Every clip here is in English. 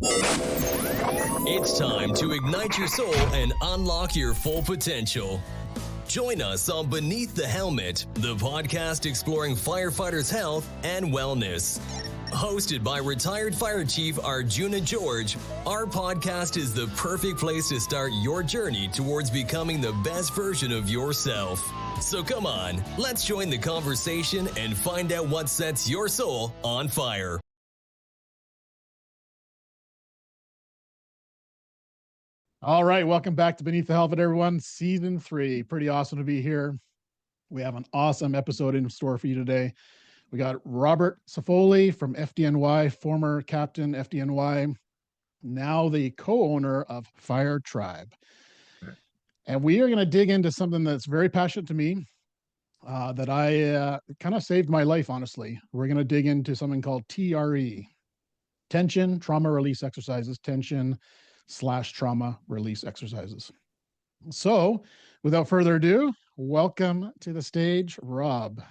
It's time to ignite your soul and unlock your full potential. Join us on Beneath the Helmet, the podcast exploring firefighters' health and wellness. Hosted by retired fire chief Arjuna George, our podcast is the perfect place to start your journey towards becoming the best version of yourself. So come on, let's join the conversation and find out what sets your soul on fire. All right, welcome back to Beneath the Helmet, everyone. Season 3. Pretty awesome to be here. We have an awesome episode in store for you today. We got Robert Cefoli from FDNY, former captain FDNY, now the co-owner of FYR Tribe. And we are going to dig into something that's very passionate to me, that I kind of saved my life, honestly. We're going to dig into something called TRE, tension, trauma release exercises, tension/trauma release exercises. So without further ado, welcome to the stage, Rob.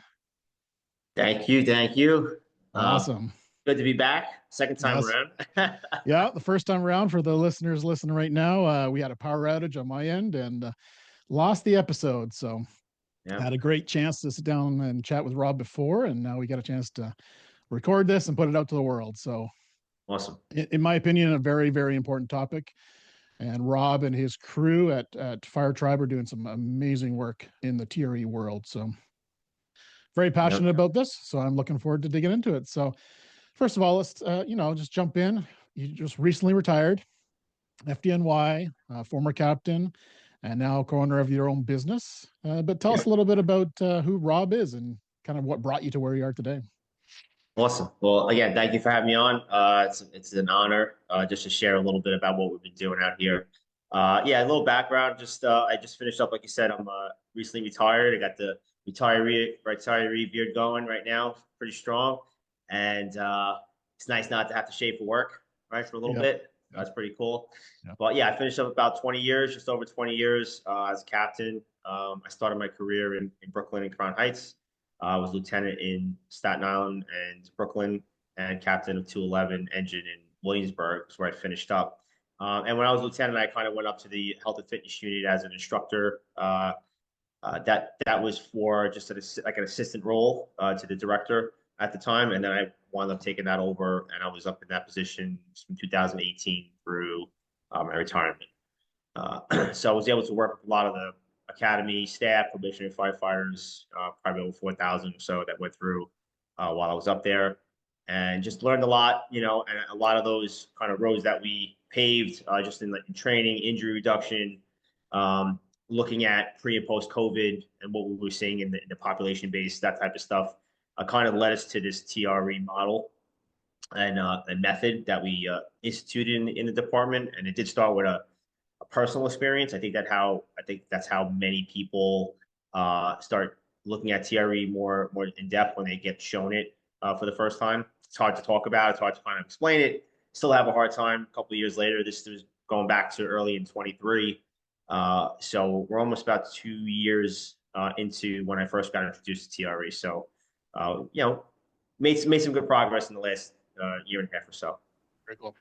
Thank you. Awesome. Good to be back. Second time around. Yeah, the first time around for the listeners listening right now. We had a power outage on my end and lost the episode. So I had a great chance to sit down and chat with Rob before, and now we got a chance to record this and put it out to the world. So awesome. In my opinion, a very, very important topic. And Rob and his crew at FYR Tribe are doing some amazing work in the TRE world. So very passionate about this. So I'm looking forward to digging into it. So first of all, let's, just jump in. You just recently retired, FDNY, former captain, and now co-owner of your own business. But tell us a little bit about who Rob is and kind of what brought you to where you are today. Awesome. Well, again, thank you for having me on. It's an honor just to share a little bit about what we've been doing out here. A little background. I just finished up, like you said, I'm recently retired. I got the retiree beard going right now, pretty strong. And it's nice not to have to shave for work, right, for a little bit. That's pretty cool. But I finished up about 20 years, just over 20 years as a captain. I started my career in Brooklyn and Crown Heights. I was lieutenant in Staten Island and Brooklyn and captain of 211 engine in Williamsburg, is where I finished up. And when I was lieutenant, I kind of went up to the health and fitness unit as an instructor. That was for just like an assistant role to the director at the time. And then I wound up taking that over, and I was up in that position from 2018 through my retirement. So I was able to work with a lot of the academy staff, probationary firefighters, probably over 4,000 or so that went through while I was up there, and just learned a lot, and a lot of those kind of roads that we paved just in training, injury reduction, looking at pre and post COVID and what we were seeing in the population base, that type of stuff, kind of led us to this TRE model and method that we instituted in the department. And it did start with a personal experience. I think that's how many people start looking at TRE more in depth when they get shown it for the first time. It's hard to talk about. It's hard to kind of explain it. Still have a hard time a couple of years later. This was going back to early in 23. So we're almost about 2 years into when I first got introduced to TRE. So, made some good progress in the last year and a half or so. Very cool.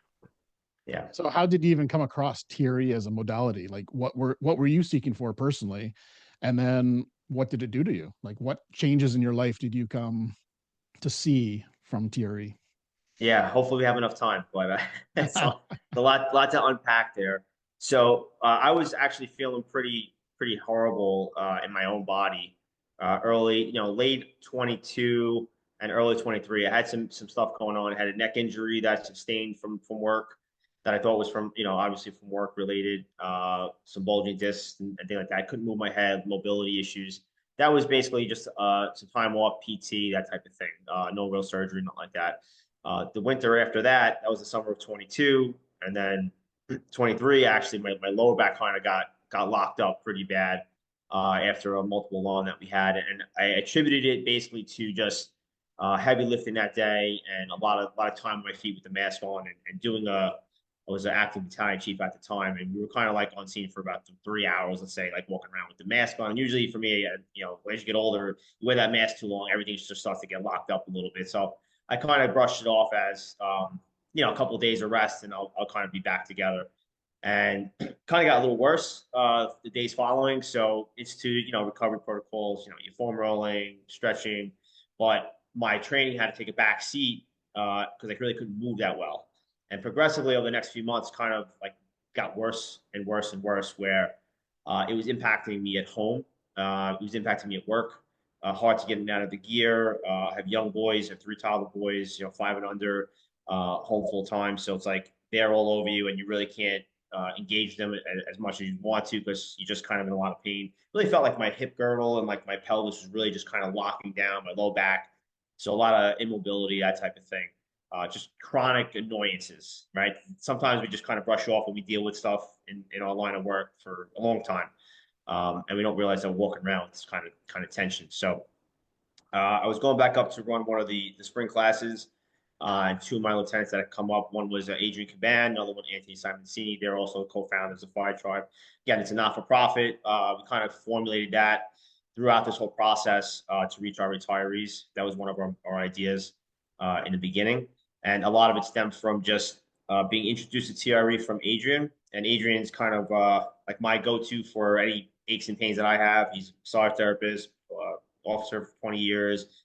Yeah. So how did you even come across TRE as a modality? Like what were you seeking for personally? And then what did it do to you? Like what changes in your life did you come to see from TRE? Yeah, hopefully we have enough time, but it's a lot to unpack there. So I was actually feeling pretty horrible in my own body early, late 22 and early 23. I had some stuff going on. I had a neck injury that I sustained from work that I thought was from, obviously from work related, some bulging discs and things like that. I couldn't move my head, mobility issues. That was basically just some time off, PT, that type of thing. No real surgery, nothing like that. The winter after that was the summer of 22. And then 23, actually, my lower back kind of got locked up pretty bad after a multiple lawn that we had. And I attributed it basically to just heavy lifting that day and a lot of time on my feet with the mask on and doing I was an active battalion chief at the time, and we were kind of like on scene for about 3 hours, let's say, like walking around with the mask on. And usually for me, as you get older, you wear that mask too long, everything just starts to get locked up a little bit. So I kind of brushed it off as a couple of days of rest, and I'll kind of be back together. And kind of got a little worse the days following. So instituted, recovery protocols, your foam rolling, stretching, but my training had to take a back seat because I really couldn't move that well. And progressively over the next few months, kind of like got worse and worse and worse, where it was impacting me at home. It was impacting me at work. Hard to get out of the gear. I have young boys, I have 3 toddler boys, 5 and under, home full time. So it's like they're all over you, and you really can't engage them as much as you want to because you're just kind of in a lot of pain. Really felt like my hip girdle and like my pelvis was really just kind of locking down my low back. So a lot of immobility, that type of thing. Just chronic annoyances, right? Sometimes we just kind of brush off when we deal with stuff in our line of work for a long time. And we don't realize that we're walking around with this kind of tension. So I was going back up to run one of the spring classes. And 2 of my lieutenants that had come up. One was Adrian Caban, another one Anthony Simoncini. They're also co-founders of FYR Tribe. Again, it's a not-for-profit. We kind of formulated that throughout this whole process to reach our retirees. That was one of our ideas in the beginning. And a lot of it stems from just being introduced to TRE from Adrian. And Adrian's kind of like my go-to for any aches and pains that I have. He's a massage therapist, officer for 20 years,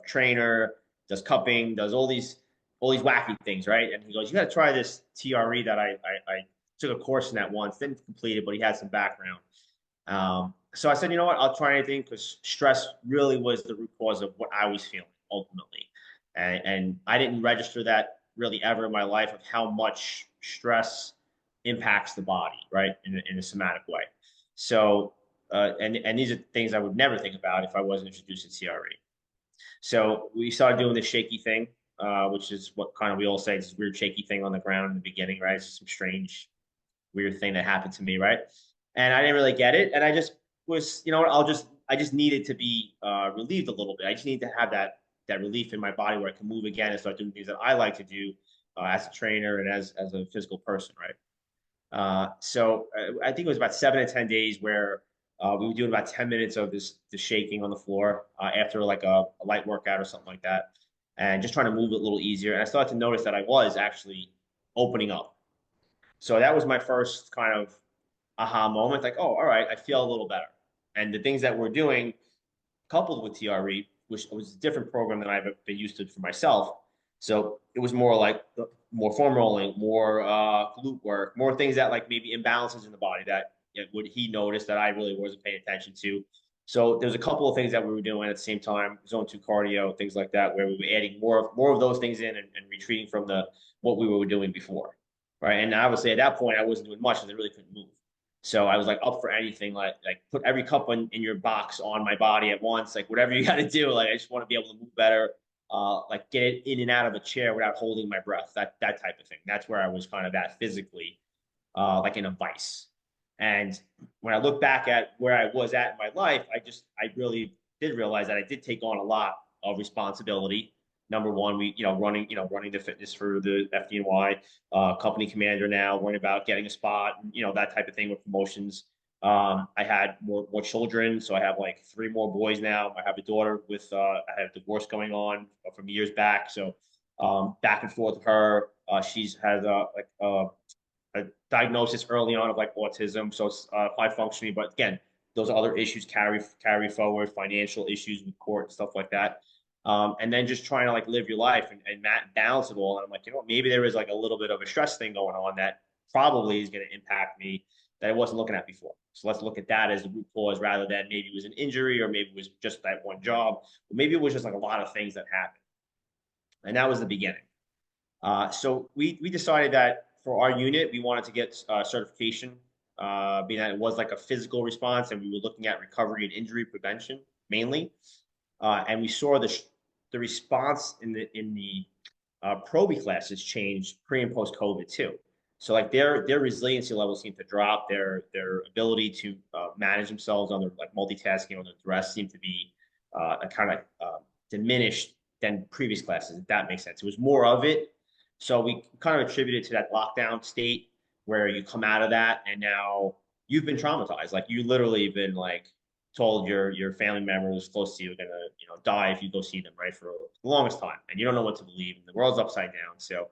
trainer, does cupping, does all these wacky things, right? And he goes, "You got to try this TRE that I took a course in that once, didn't complete it, but he had some background." So I said, you know what, I'll try anything because stress really was the root cause of what I was feeling ultimately, and I didn't register that really ever in my life of how much stress impacts the body, right, in a somatic way. So and these are things I would never think about if I wasn't introduced to TRE. So we started doing this shaky thing, which is what kind of we all say, this weird shaky thing on the ground in the beginning, right? It's just some strange, weird thing that happened to me, right? And I didn't really get it. And I just was, I just needed to be relieved a little bit. I just need to have that relief in my body where I can move again and start doing things that I like to do as a trainer and as a physical person, right? So I think it was about 7 to 10 days where we were doing about 10 minutes of the shaking on the floor after like a light workout or something like that, and just trying to move it a little easier. And I started to notice that I was actually opening up. So that was my first kind of aha moment, like, oh, all right, I feel a little better. And the things that we're doing, coupled with TRE, which was a different program than I've been used to for myself. So it was more like more foam rolling, more glute work, more things that like maybe imbalances in the body that would he noticed that I really wasn't paying attention to. So there's a couple of things that we were doing at the same time, zone 2 cardio, things like that, where we were adding more of those things in and retreating from what we were doing before, right? And obviously at that point I wasn't doing much because I really couldn't move. So I was like up for anything, like put every cup in your box on my body at once, like whatever you got to do. Like I just want to be able to move better, like get it in and out of a chair without holding my breath, that type of thing. That's where I was kind of at physically, like in a vice. And when I look back at where I was at in my life, I really did realize that I did take on a lot of responsibility. Number one, running the fitness for the FDNY, company commander now, worrying about getting a spot, that type of thing with promotions. I had more children, so I have like 3 more boys now. I have a daughter with I had a divorce going on from years back, so back and forth with her. She's had a diagnosis early on of like autism, so it's high functioning. But again, those other issues carry forward, financial issues with court and stuff like that. And then just trying to like live your life and balance it all. And I'm like, maybe there is like a little bit of a stress thing going on that probably is going to impact me that I wasn't looking at before. So let's look at that as the root cause rather than maybe it was an injury or maybe it was just that one job. Or maybe it was just like a lot of things that happened. And that was the beginning. So we decided that for our unit, we wanted to get certification, being that it was like a physical response and we were looking at recovery and injury prevention mainly. And we saw the response in the Proby classes change pre and post COVID too. So like their resiliency levels seem to drop. Their ability to manage themselves under like multitasking or the rest seemed to be kind of diminished than previous classes, if that makes sense. It was more of it. So we kind of attributed to that lockdown state where you come out of that and now you've been traumatized. Like you literally been like told your family members close to you are gonna die if you go see them, right, for the longest time, and you don't know what to believe, and the world's upside down. So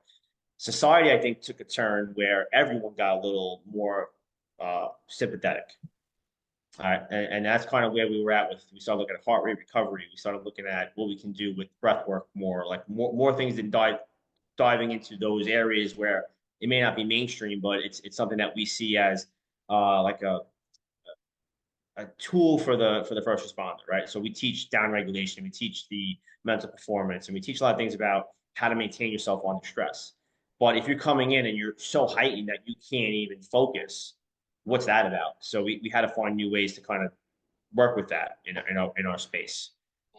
society, I think, took a turn where everyone got a little more sympathetic. All right, and that's kind of where we were at with. We started looking at heart rate recovery. We started looking at what we can do with breath work more, like more things than diving into those areas where it may not be mainstream, but it's something that we see as like a tool for the first responder, right? So we teach down regulation, we teach the mental performance, and we teach a lot of things about how to maintain yourself under stress. But if you're coming in and you're so heightened that you can't even focus, what's that about? So we had to find new ways to kind of work with that in our space.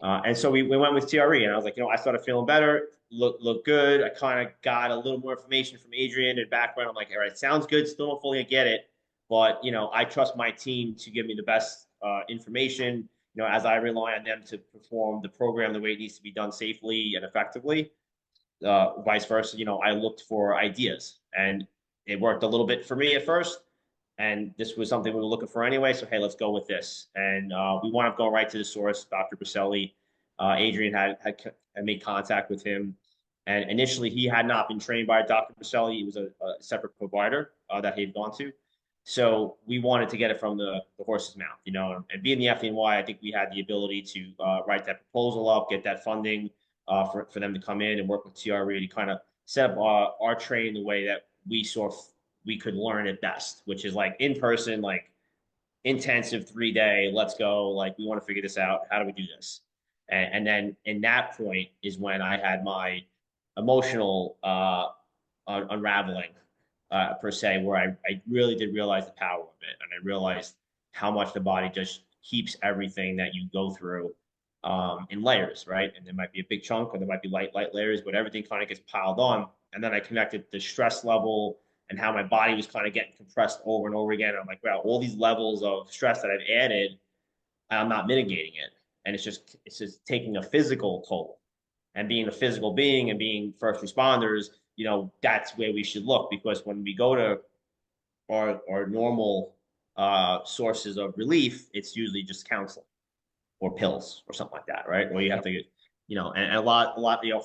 And so we went with TRE, and I was like, I started feeling better, look good. I kind of got a little more information from Adrian and background. I'm like, all right, sounds good. Still don't fully get it, but I trust my team to give me the best information. As I rely on them to perform the program the way it needs to be done safely and effectively. Vice versa, I looked for ideas, and it worked a little bit for me at first. And this was something we were looking for anyway. So, hey, let's go with this. And we wound up going right to the source, Dr. Cefoli. Adrian had made contact with him. And initially, he had not been trained by Dr. Cefoli. He was a separate provider that he had gone to. So we wanted to get it from the horse's mouth, and being the FDNY, I think we had the ability to write that proposal up, get that funding for them to come in and work with TRE to kind of set up our training the way that we could learn it best, which is like in person, like intensive 3-day, let's go. Like, we want to figure this out. How do we do this? And then in that point is when I had my emotional unraveling, per se, where I really did realize the power of it. And I realized how much the body just keeps everything that you go through in layers, right? And there might be a big chunk or there might be light layers, but everything kind of gets piled on. And then I connected the stress level and how my body was kind of getting compressed over and over again. I'm like, wow, all these levels of stress that I've added, I'm not mitigating it. And it's just taking a physical toll. And being a physical being and being first responders, that's where we should look, because when we go to our normal sources of relief, it's usually just counseling or pills or something like that, right? Or you have to get, and a lot,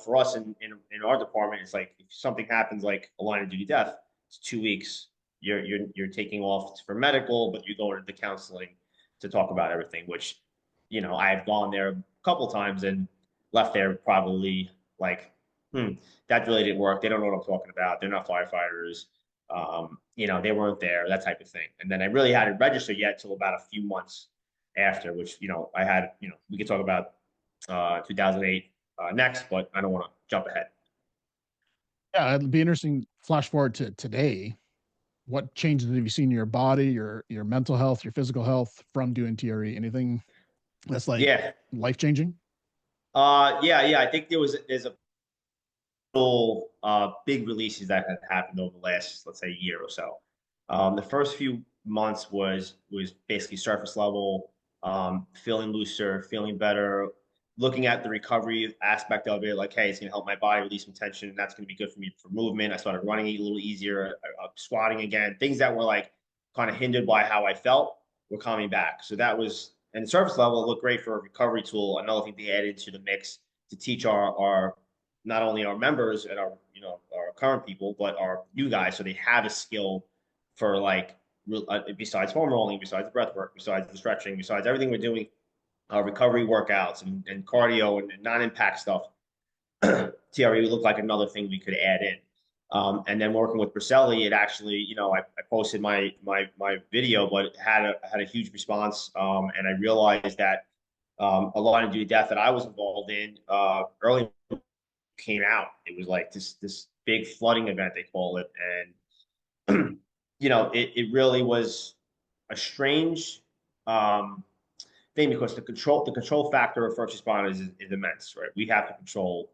for us in our department, it's like if something happens like a line of duty death, it's 2 weeks. You're taking off for medical, but you're going to the counseling to talk about everything, which, I've gone there a couple times and left there probably like, that really didn't work. They don't know what I'm talking about. They're not firefighters. They weren't there, that type of thing. And then I really hadn't registered yet till about a few months after, which, I had, we could talk about 2008 next, but I don't want to jump ahead. Yeah, it'd be interesting. Flash forward to today. What changes have you seen in your body, your mental health, your physical health from doing TRE? Anything that's like life changing? Yeah. I think there's a couple big releases that had happened over the last, let's say, year or so. The first few months was basically surface level, feeling looser, feeling better, looking at the recovery aspect of it, like, hey, it's going to help my body release some tension, and that's going to be good for me for movement. I started running a little easier, squatting again. Things that were like kind of hindered by how I felt were coming back. So that was, and the surface level looked great for a recovery tool. Another thing they added to the mix to teach our not only our members and our current people, but our new guys, so they have a skill for like besides foam rolling, besides the breath work, besides the stretching, besides everything we're doing, recovery workouts and cardio and non-impact stuff. TRE looked like another thing we could add in. And then working with Cefoli, it actually, I posted my video, but it had a huge response. And I realized that a line of duty death that I was involved in early came out. It was like this big flooding event, they call it. And, it really was a strange thing, because the control factor of first responders is immense, right? We have to control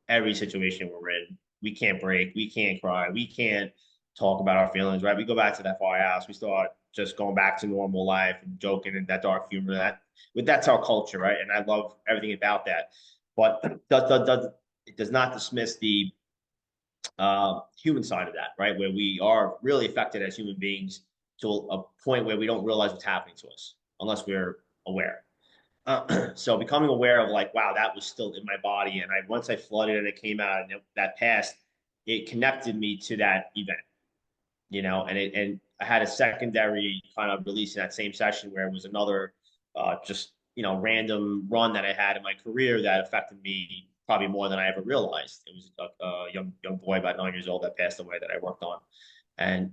every situation we're in. We can't break, we can't cry, we can't talk about our feelings, right? We go back to that firehouse, we start just going back to normal life and joking and that dark humor. That's our culture, right? And I love everything about that. But it does not dismiss the human side of that, right? Where we are really affected as human beings to a point where we don't realize what's happening to us unless we're aware. So becoming aware of like, wow, that was still in my body. And once I flooded and it came out and that passed, it connected me to that event, and I had a secondary kind of release in that same session where it was another just random run that I had in my career that affected me probably more than I ever realized. It was a young boy about 9 years old that passed away that I worked on, and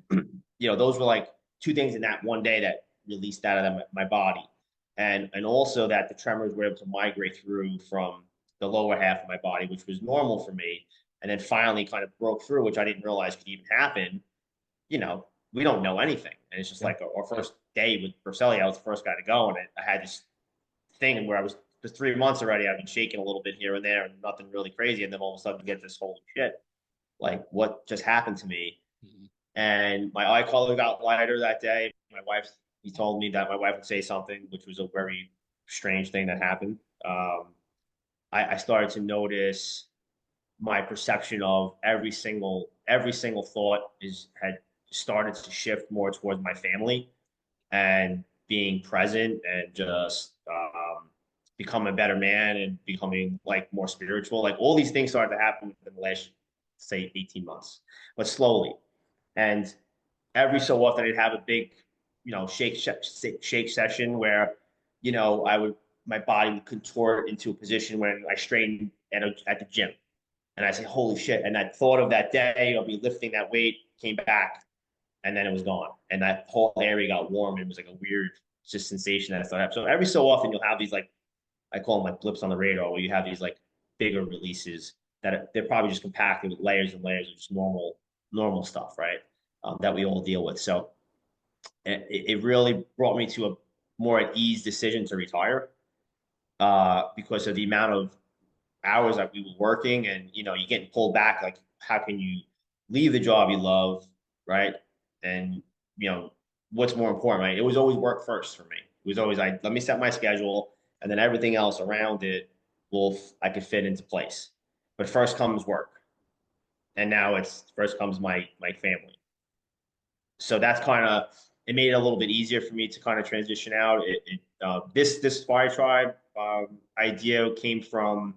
those were like two things in that one day that released out of my body, and also that the tremors were able to migrate through from the lower half of my body, which was normal for me, and then finally kind of broke through, which I didn't realize could even happen. We don't know anything. And it's just like our first day with Cefoli, I was the first guy to go. And I had this thing where I was for 3 months already. I've been shaking a little bit here and there and nothing really crazy. And then all of a sudden you get this holy shit, like what just happened to me? Mm-hmm. And my eye color got lighter that day. He told me that my wife would say something, which was a very strange thing that happened. I started to notice my perception of every single thought had started to shift more towards my family and being present and just become a better man and becoming like more spiritual. Like all these things started to happen in the last, say, 18 months, but slowly. And every so often I'd have a big, shake session where, my body would contort into a position when I strained at the gym. And I say, holy shit. And that thought of that day, I'll be lifting that weight, came back, and then it was gone. And that whole area got warm. And it was like a weird just sensation that started happening. So every so often you'll have these, like, I call them like blips on the radar, where you have these like bigger releases that they're probably just compacted with layers and layers of just normal stuff, right? That we all deal with. So it really brought me to a more at ease decision to retire because of the amount of hours that we were working, and you're getting pulled back. Like, how can you leave the job you love, right? And what's more important, right? It was always work first for me. It was always like, let me set my schedule, and then everything else around it I could fit into place. But first comes work, and now it's first comes my family. So that's kind of, it made it a little bit easier for me to kind of transition out. This FYR Tribe idea came from,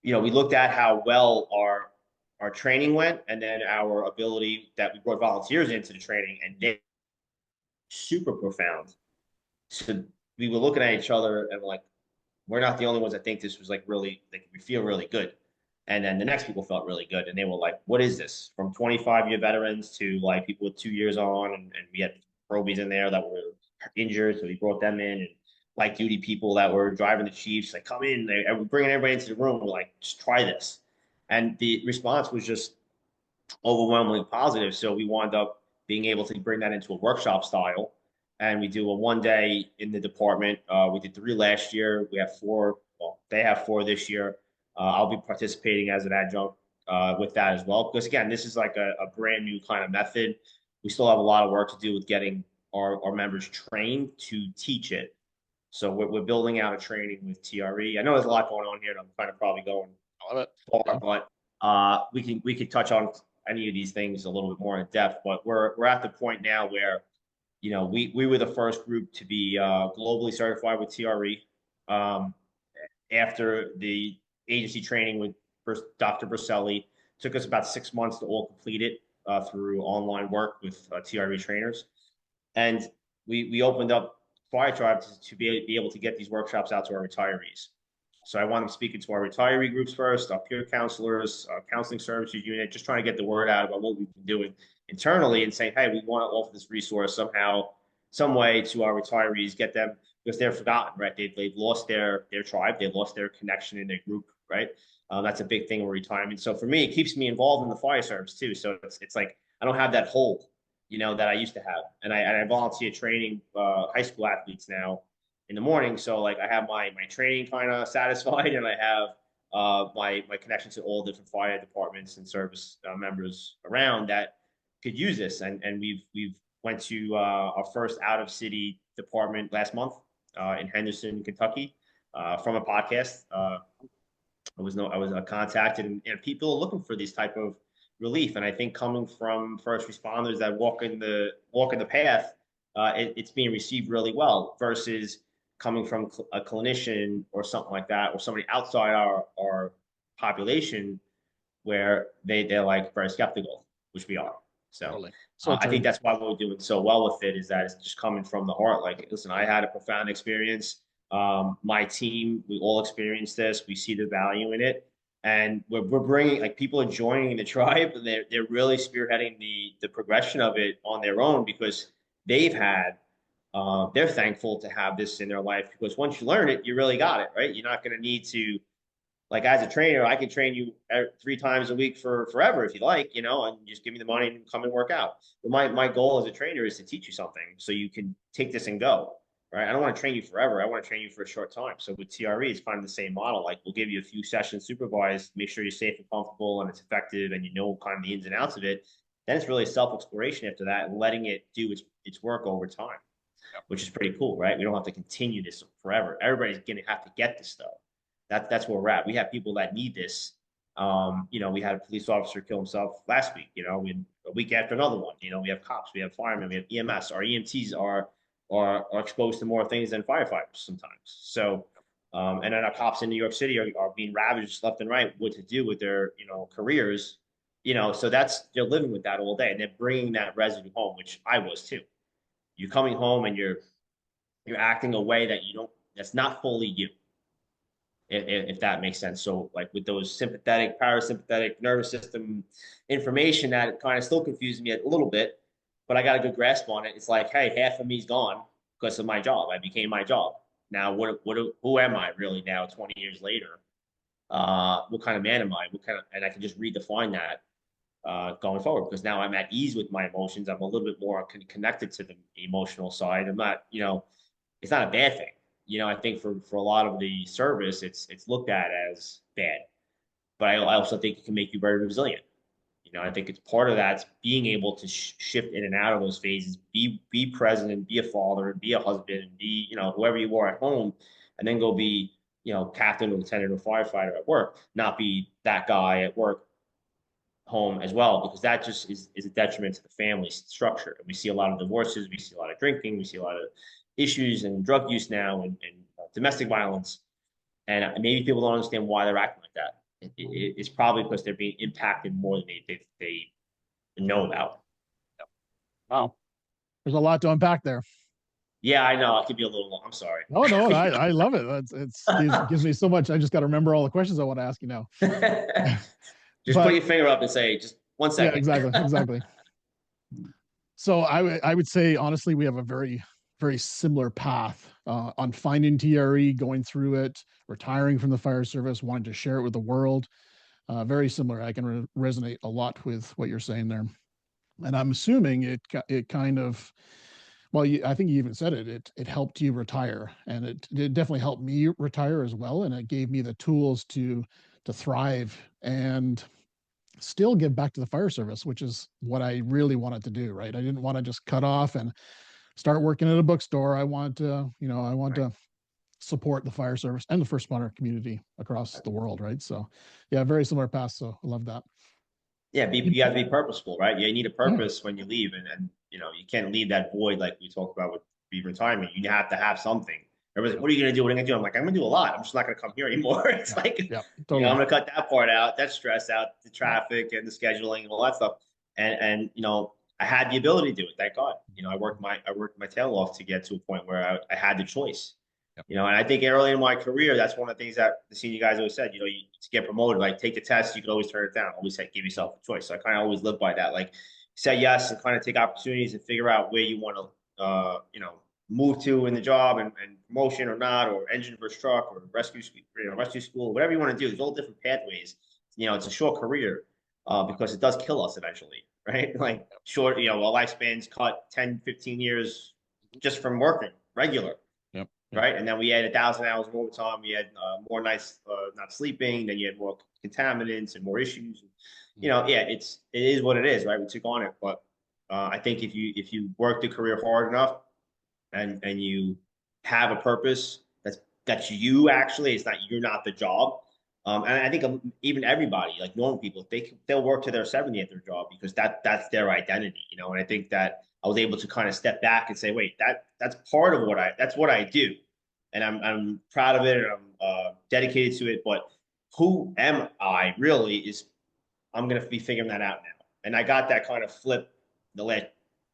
we looked at how well our training went, and then our ability that we brought volunteers into the training, and they super profound. So we were looking at each other and like, we're not the only ones that think this was like really, like, we feel really good. And then the next people felt really good, and they were like, what is this? From 25-year veterans to like people with 2 years on, and we had probies in there that were injured, so we brought them in, and light duty people that were driving the Chiefs, like, come in, and we're bringing everybody into the room. We're like, just try this. And the response was just overwhelmingly positive. So we wound up being able to bring that into a workshop style. And we do a 1 day in the department. We did 3 last year. We have 4. Well, they have 4 this year. I'll be participating as an adjunct with that as well. Because again, this is like a brand new kind of method. We still have a lot of work to do with getting our members trained to teach it. So we're building out a training with TRE. I know there's a lot going on here, and I'm kind of probably going far, but we could touch on any of these things a little bit more in depth. But we're at the point now where we were the first group to be globally certified with TRE. After the agency training with Dr. Cefoli, took us about 6 months to all complete it through online work with TRE trainers, and we opened up FYR Tribe to be able to get these workshops out to our retirees. So I want to speak to our retiree groups first, our peer counselors, our counseling services unit, just trying to get the word out about what we've been doing internally and saying, hey, we want to offer this resource somehow, some way to our retirees, get them, because they're forgotten, right? They've lost their tribe, they've lost their connection in their group, right? That's a big thing with retirement. So for me, it keeps me involved in the fire service too. So it's like I don't have that hole, that I used to have, and I volunteer training high school athletes now in the morning. So like I have my training kind of satisfied, and I have my connection to all different fire departments and service members around that could use this. And we've went to our first out of city department last month in Henderson, Kentucky, from a podcast. I was contacted, and people are looking for these type of relief. And I think coming from first responders that walk in the path, it's being received really well versus coming from a clinician or something like that, or somebody outside our population. where they're like very skeptical, which we are. So Totally. So I think true. that's why we're doing so well with it, is that it's just coming from the heart. Like, listen, I had a profound experience. My team, we all experienced this. We see the value in it, and we're bringing, like, people are joining the tribe, and they're really spearheading the progression of it on their own, because they've had they're thankful to have this in their life, because once you learn it, you really got it, right? You're not going to need to, like, as a trainer, I can train you 3 times a week for forever if you like, and just give me the money and come and work out. But my goal as a trainer is to teach you something so you can take this and go, right? I don't want to train you forever. I want to train you for a short time. So with TRE, it's kind of the same model. Like, we'll give you a few sessions supervised, make sure you're safe and comfortable and it's effective and you know kind of the ins and outs of it. Then it's really self-exploration after that and letting it do its work over time, which is pretty cool, right? We don't have to continue this forever. Everybody's going to have to get this stuff. That's where we're at. We have people that need this. We had a police officer kill himself last week. A week after another one. We have cops, we have firemen, we have EMS. Our EMTs are exposed to more things than firefighters sometimes. So, and then our cops in New York City are being ravaged left and right. What to do with their careers? So they're living with that all day, and they're bringing that residue home, which I was too. You're coming home and you're acting a way that that's not fully you, if that makes sense. So, like, with those sympathetic, parasympathetic nervous system information, that kind of still confuses me a little bit, but I got a good grasp on it. It's like, hey, half of me's gone because of my job. I became my job. Now, who am I really now, 20 years later? What kind of man am I? And I can just redefine that going forward, because now I'm at ease with my emotions. I'm a little bit more connected to the emotional side. I'm not, it's not a bad thing. I think for a lot of the service, it's looked at as bad, but I also think it can make you very resilient. I think it's part of that, being able to shift in and out of those phases, be present and be a father and be a husband and be, whoever you are at home, and then go be, captain or lieutenant or firefighter at work, not be that guy at work home as well, because that just is a detriment to the family structure. And we see a lot of divorces, we see a lot of drinking, we see a lot of issues and drug use now, and domestic violence. And maybe people don't understand why they're acting like that. It's probably because they're being impacted more than they know about. Wow. There's a lot to unpack there. Yeah, I know. I could be a little long. I'm sorry. No, I love it. It gives me so much. I just got to remember all the questions I want to ask you now. Just put your finger up and say, just 1 second. Yeah, exactly. So I would say, honestly, we have a very, very similar path on finding TRE, going through it, retiring from the fire service, wanting to share it with the world. Very similar. I can resonate a lot with what you're saying there. And I'm assuming it kind of, well, I think you even said it helped you retire, and it definitely helped me retire as well. And it gave me the tools to thrive and still give back to the fire service, which is what I really wanted to do, right? I didn't want to just cut off and start working at a bookstore. I want to support the fire service and the first responder community across the world, right? So yeah, very similar path. So I love that. Yeah, you have to be purposeful, right? You need a purpose when you leave, and you can't leave that void like we talked about with retirement. You have to have something. Everybody's like, what are you going to do? What are you going to do? I'm like, I'm going to do a lot. I'm just not going to come here anymore. It's like, totally. I'm going to cut that part out, that stress out, the traffic and the scheduling and all that stuff. And I had the ability to do it. Thank God. I worked my tail off to get to a point where I had the choice. And I think early in my career, that's one of the things that the senior guys always said, to get promoted, like, take the test, you can always turn it down. Always give yourself a choice. So I kind of always live by that. Like, say yes and kind of take opportunities and figure out where you want to, move to in the job, and promotion or not, or engine versus truck, or rescue school, whatever you want to do. There's all different pathways. It's a short career because it does kill us eventually, right? Like, short, our lifespan's cut 10, 15 years just from working regular. Right. And then we had 1,000 hours of overtime. We had more nights not sleeping. Then you had more contaminants and more issues. It is what it is, right? We took on it. But I think if you work the career hard enough and you have a purpose that's you, actually, it's not, you're not the job. And I think even everybody, like normal people, they'll work to their 70 at their job because that's their identity, And I think that I was able to kind of step back and say, wait, that's part of that's what I do, and I'm proud of it, and I'm dedicated to it. But who am I really is I'm going to be figuring that out now. And I got that kind of flip the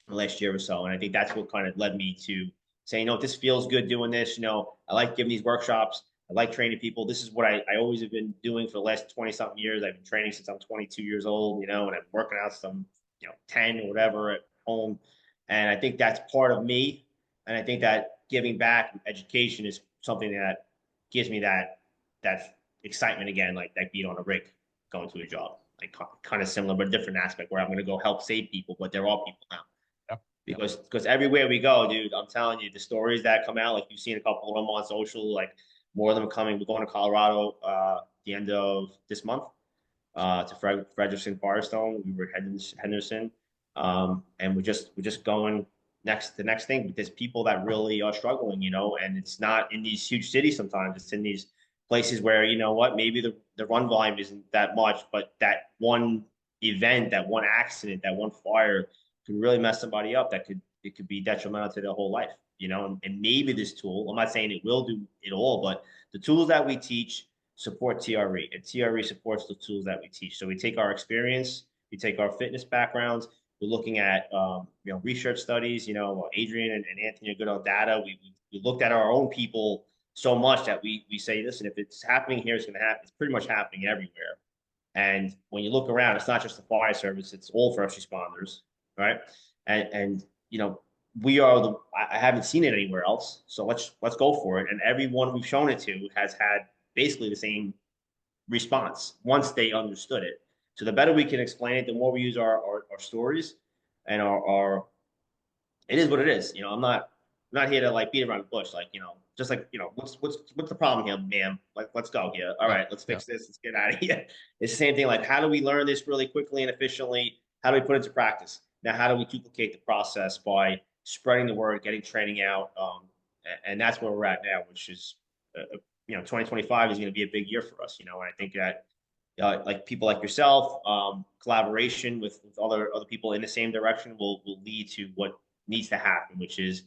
last year or so. And I think that's what kind of led me to saying, you know, this feels good doing this. You know, I like giving these workshops. I like training people. This is what I always have been doing for the last 20 something years. I've been training since I'm 22 years old, you know, and I'm working out some, 10 or whatever at home. And I think that's part of me. And I think that giving back education is something that gives me that excitement again, like that beat on a rig going to a job, like kind of similar, but different aspect where I'm going to go help save people, but they're all people now. Yep. Because everywhere we go, dude, I'm telling you, the stories that come out, like you've seen a couple of them on social, like more of them are coming. We're going to Colorado the end of this month to Frederickson, Firestone. We were heading to Henderson, and we're just going the next thing. But there's people that really are struggling, and it's not in these huge cities. Sometimes it's in these places where maybe the run volume isn't that much, but that one event, that one accident, that one fire could really mess somebody up. It could be detrimental to their whole life, and maybe this tool, I'm not saying it will do it all, but the tools that we teach support TRE, and TRE supports the tools that we teach. So we take our experience, we take our fitness backgrounds, we're looking at research studies. Adrian and Anthony are good on data. We looked at our own people so much that we say, listen, if it's happening here, it's going to happen. It's pretty much happening everywhere. And when you look around, it's not just the fire service; it's all first responders, right? And we are I haven't seen it anywhere else, so let's go for it. And everyone we've shown it to has had basically the same response once they understood it. So the better we can explain it, the more we use our stories and our it is what it is. I'm not here to like beat around the bush, like, just like, what's the problem here, ma'am? Like, let's go here. All right, let's fix this. Let's get out of here. It's the same thing. Like, how do we learn this really quickly and efficiently? How do we put it into practice? Now, how do we duplicate the process by spreading the word, getting training out? And that's where we're at now, which is, 2025 is going to be a big year for us, and I think that like people like yourself, collaboration with other people in the same direction will lead to what needs to happen, which is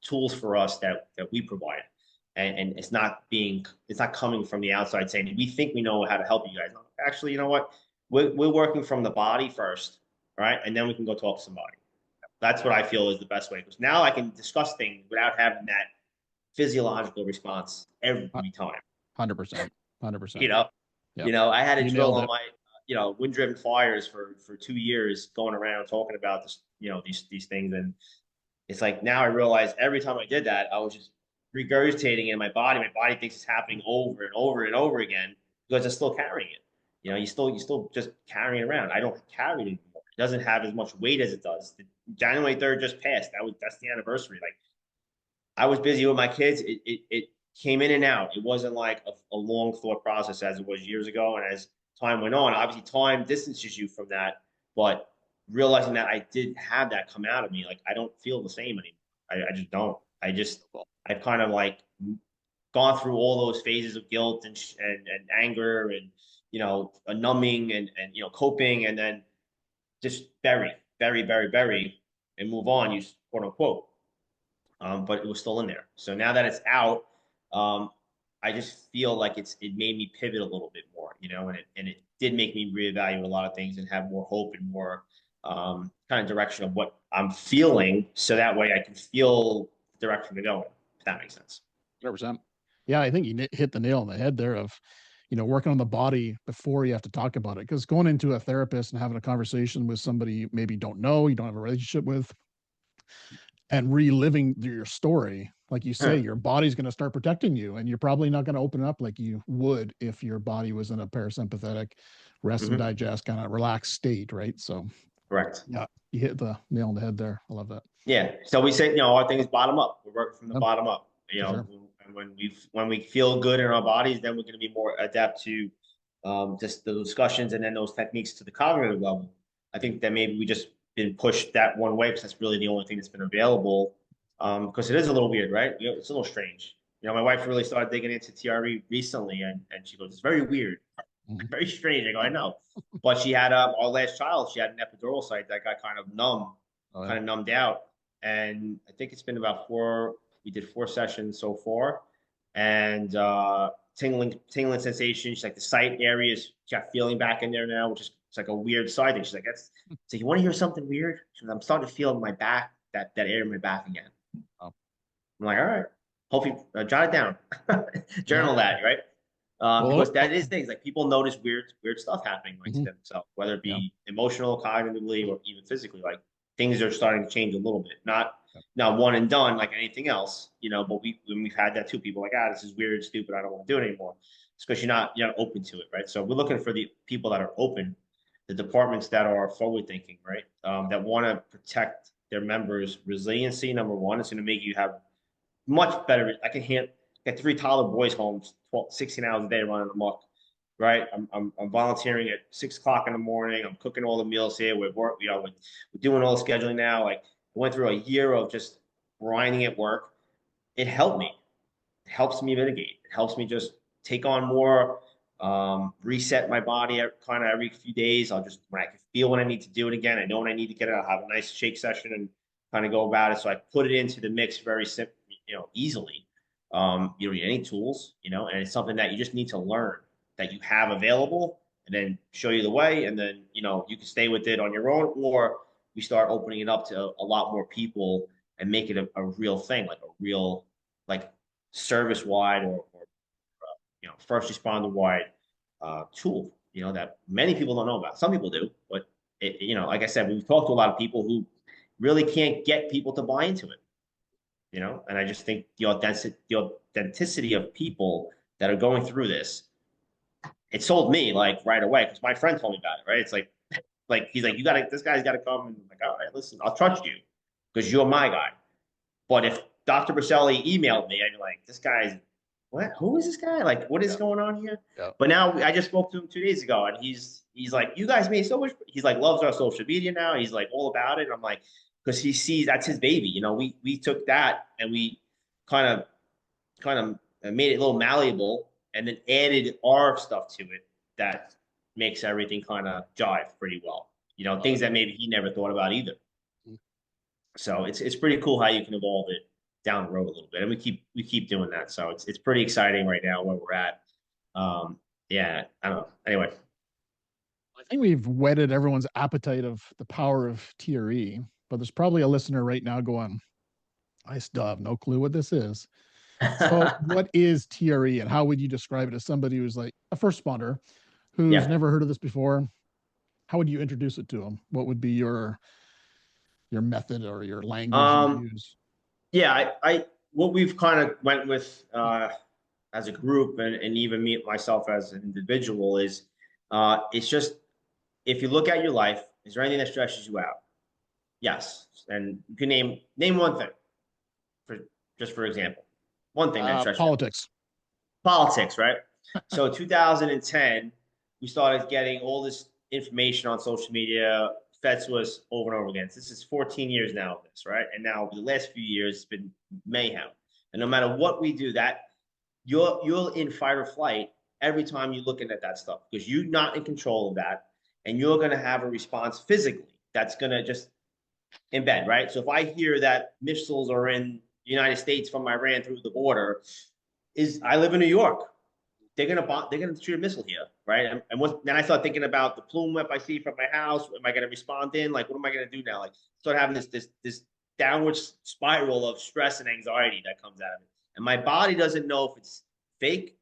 tools for us that we provide. And it's not coming from the outside saying, we think we know how to help you guys. Actually, you know what? We're working from the body first, right? And then we can go talk to somebody. That's what I feel is the best way. Because now I can discuss things without having that physiological response every time. 100%. 100%. I had a drill on my, wind-driven fires for 2 years going around talking about this, these things. And it's like, now I realize every time I did that, I was just regurgitating in my body. My body thinks it's happening over and over and over again because it's still carrying it. You still just carrying it around. I don't carry it anymore. It doesn't have as much weight as it does. January 3rd just passed. That's the anniversary. Like, I was busy with my kids. It came in and out. It wasn't like a long thought process as it was years ago. And as time went on, obviously time distances you from that, but realizing that I did have that come out of me, like, I don't feel the same anymore. I just don't. I've kind of like gone through all those phases of guilt and anger and, a numbing and coping, and then just bury and move on, you quote unquote. But it was still in there. So now that it's out, I just feel like it made me pivot a little bit more, and it did make me reevaluate a lot of things and have more hope and more kind of direction of what I'm feeling, so that way I can feel the direction to go in, if that makes sense. 100%. Yeah, I think you hit the nail on the head there of, working on the body before you have to talk about it. Because going into a therapist and having a conversation with somebody you maybe don't know, you don't have a relationship with, and reliving your story, like you say, your body's going to start protecting you, and you're probably not going to open up like you would if your body was in a parasympathetic rest and digest kind of relaxed state, right? So correct. Yeah, you hit the nail on the head there. I love that. Yeah. So we say, our thing is bottom up. We're working from the bottom up. Sure. And when we feel good in our bodies, then we're going to be more adept to just the discussions and then those techniques to the cognitive level. I think that maybe we just been pushed that one way because that's really the only thing that's been available. Because it is a little weird, right? It's a little strange. My wife really started digging into TRE recently, and she goes, "It's very weird, very strange." I go, "I know," but she had our last child. She had an epidural site that got kind of numb, kind of numbed out, and I think it's been about 4. We did 4 sessions so far, and tingling sensation. She's like, the site area is, she's got feeling back in there now, which is, it's like a weird side thing. She's like, that's, so you want to hear something weird? She's like, I'm starting to feel in my back, that area in my back again. Oh. I'm like, all right, hopefully jot it down, journal that, right? Because that is things like people notice weird stuff happening like to themselves, whether it be emotional, cognitively, or even physically. Like things are starting to change a little bit. Not one and done like anything else, but we've had that too. People are like, this is weird, stupid, I don't want to do it anymore. It's because you're not open to it, right? So we're looking for the people that are open, the departments that are forward thinking, right? That want to protect their members' resiliency. Number one, it's going to make you have much better. I can get 3 toddler boys home 16 hours a day running amok, right? I'm volunteering at 6 o'clock in the morning. I'm cooking all the meals here. We're doing all the scheduling now. Like, I went through a year of just grinding at work. It helped me. It helps me mitigate. It helps me just take on more, reset my body kind of every few days. When I can feel when I need to do it again, I know when I need to get it, I'll have a nice shake session and kind of go about it. So I put it into the mix very simply, easily. You don't need any tools, and it's something that you just need to learn, that you have available, and then show you the way. And then, you can stay with it on your own, or we start opening it up to a lot more people and make it a real thing, like a real, like service wide or first responder wide tool, that many people don't know about. Some people do, but like I said, we've talked to a lot of people who really can't get people to buy into it. And I just think the authenticity of people that are going through this, it sold me like right away, because my friend told me about it, right? It's like he's like, this guy's got to come, and I'm like, all right, listen, I'll trust you because you're my guy. But if Dr. Cefoli emailed me, I'd be like, this guy's, what? Who is this guy? Like, what is going on here? Yeah. But now I just spoke to him 2 days ago, and he's like, you guys made so much. He's like, loves our social media now. He's like all about it. And I'm like, because he sees that's his baby. We took that and we kind of made it a little malleable, and then added our stuff to it that makes everything kind of jive pretty well. Things that maybe he never thought about either. So it's pretty cool how you can evolve it down the road a little bit, and we keep doing that. So it's pretty exciting right now where we're at. Yeah, I don't know. Anyway, I think we've whetted everyone's appetite of the power of TRE, but there's probably a listener right now going, I still have no clue what this is. So what is TRE, and how would you describe it as somebody who's like a first responder who's never heard of this before? How would you introduce it to them? What would be your method or your language you use? Yeah, I what we've kind of went with as a group, and even myself as an individual, is it's just, if you look at your life, is there anything that stresses you out? Yes. And you can name one thing, for example. One thing that stresses politics. Politics, right? So 2010, we started getting all this information on social media fed to us over and over again. This is 14 years now of this, right? And now the last few years, it's been mayhem. And no matter what we do, that you're in fight or flight every time you're looking at that stuff, because you're not in control of that, and you're going to have a response physically that's going to just embed, right? So if I hear that missiles are in the United States from Iran through the border, I live in New York. They're gonna shoot a missile here, right? Then I start thinking about the plume if I see from my house. Am I gonna respond in? Like, what am I gonna do now? Like, start having this downward spiral of stress and anxiety that comes out of it, and my body doesn't know if it's fake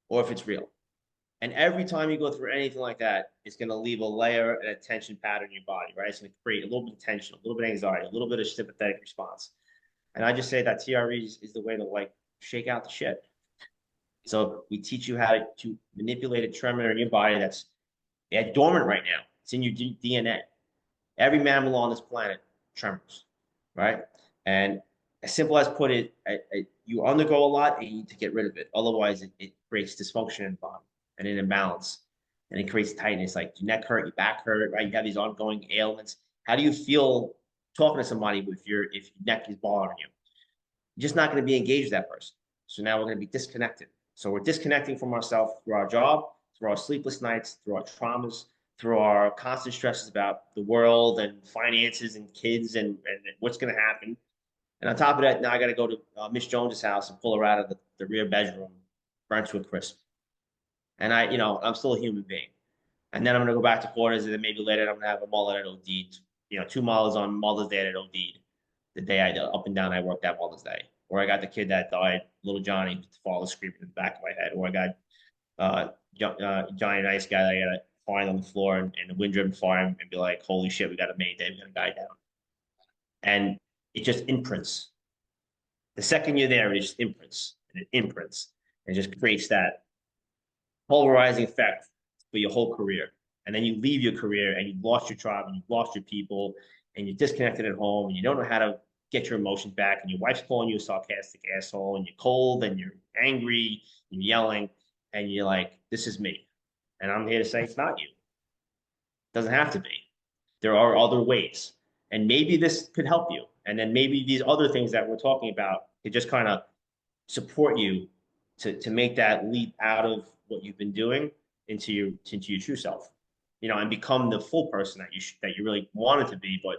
or if it's real. And every time you go through anything like that, it's gonna leave a layer and a tension pattern in your body, right? It's gonna create a little bit of tension, a little bit of anxiety, a little bit of sympathetic response. And I just say that TRE is the way to like shake out the shit. So we teach you how to manipulate a tremor in your body that's dormant right now. It's in your DNA. Every mammal on this planet tremors, right? And as simple as put it, you undergo a lot and you need to get rid of it. Otherwise, it creates dysfunction in the body and an imbalance, and it creates tightness. Like your neck hurt, your back hurt, right? You have these ongoing ailments. How do you feel talking to somebody if your neck is bothering you? You're just not going to be engaged with that person. So now we're going to be disconnected. So we're disconnecting from ourselves through our job, through our sleepless nights, through our traumas, through our constant stresses about the world and finances and kids and what's going to happen. And on top of that, now I got to go to Miss Jones's house and pull her out of the rear bedroom burnt to a crisp. And I'm still a human being. And then I'm gonna go back to quarters, and then maybe later I'm gonna have a mullet at OD'd. 2 miles on Mother's Day at OD'd. The day up and down I worked that Mother's Day. Or I got the kid that died, little Johnny, with the father screaming in the back of my head. Or I got Johnny Nice guy that I gotta find on the floor and the wind driven farm and be like, holy shit, we got a Mayday, we got a guy down. And it just imprints. The second you're there, it just imprints and it imprints and it just creates that polarizing effect for your whole career. And then you leave your career and you've lost your tribe and you've lost your people and you're disconnected at home and you don't know how to get your emotions back and your wife's calling you a sarcastic asshole and you're cold and you're angry and you're yelling and you're like, this is me. And I'm here to say it's not you. It doesn't have to be. There are other ways. And maybe this could help you. And then maybe these other things that we're talking about could just kind of support you to make that leap out of what you've been doing into your true self, and become the full person that you really wanted to be, but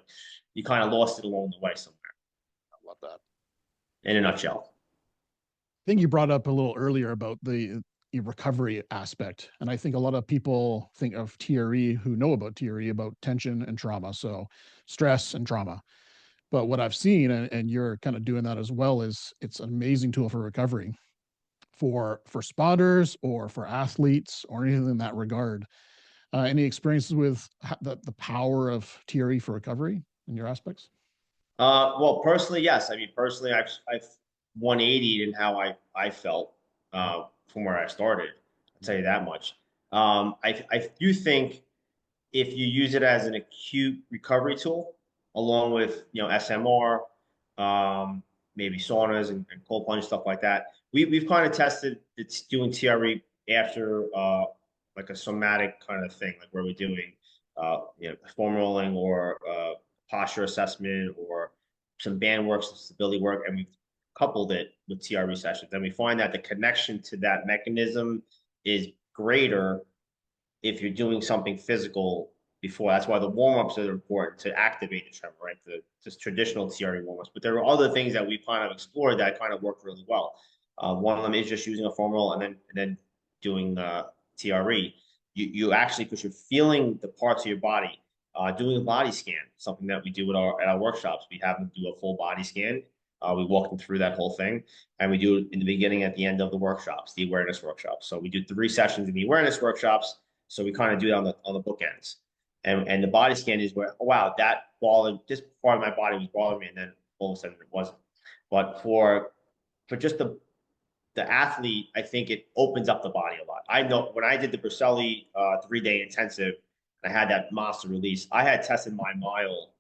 you kind of lost it along the way somewhere. I love that. In a nutshell. I think you brought up a little earlier about the recovery aspect. And I think a lot of people think of TRE who know about TRE about tension and trauma. So stress and trauma. But what I've seen, and you're kind of doing that as well, is it's an amazing tool for recovery for spotters or for athletes or anything in that regard. Any experiences with the power of TRE for recovery in your aspects? Well, personally, yes. I mean, personally, I've 180 in how I felt from where I started. I'll tell you that much. I do think if you use it as an acute recovery tool, along with SMR, maybe saunas and cold plunge stuff like that, we've kind of tested it's doing TRE after like a somatic kind of thing, like where we're doing foam rolling or posture assessment or some band work, some stability work, and we've coupled it with TRE sessions. And we find that the connection to that mechanism is greater if you're doing something physical before. That's why the warm-ups are important to activate the tremor, right? The just traditional TRE warm-ups. But there are other things that we kind of explored that kind of work really well. One of them is just using a foam roll and then doing TRE. You actually, because you're feeling the parts of your body, doing a body scan, something that we do at our workshops. We have them do a full body scan. We walk them through that whole thing, and we do it in the beginning, at the end of the workshops, the awareness workshops. So we do 3 sessions in the awareness workshops. So we kind of do it on the bookends, and the body scan is where, oh, wow, that this part of my body was bothering me, and then all of a sudden it wasn't. But for just the athlete, I think it opens up the body a lot. I know when I did the Cefoli 3-day intensive, and I had that monster release, I had tested my mile.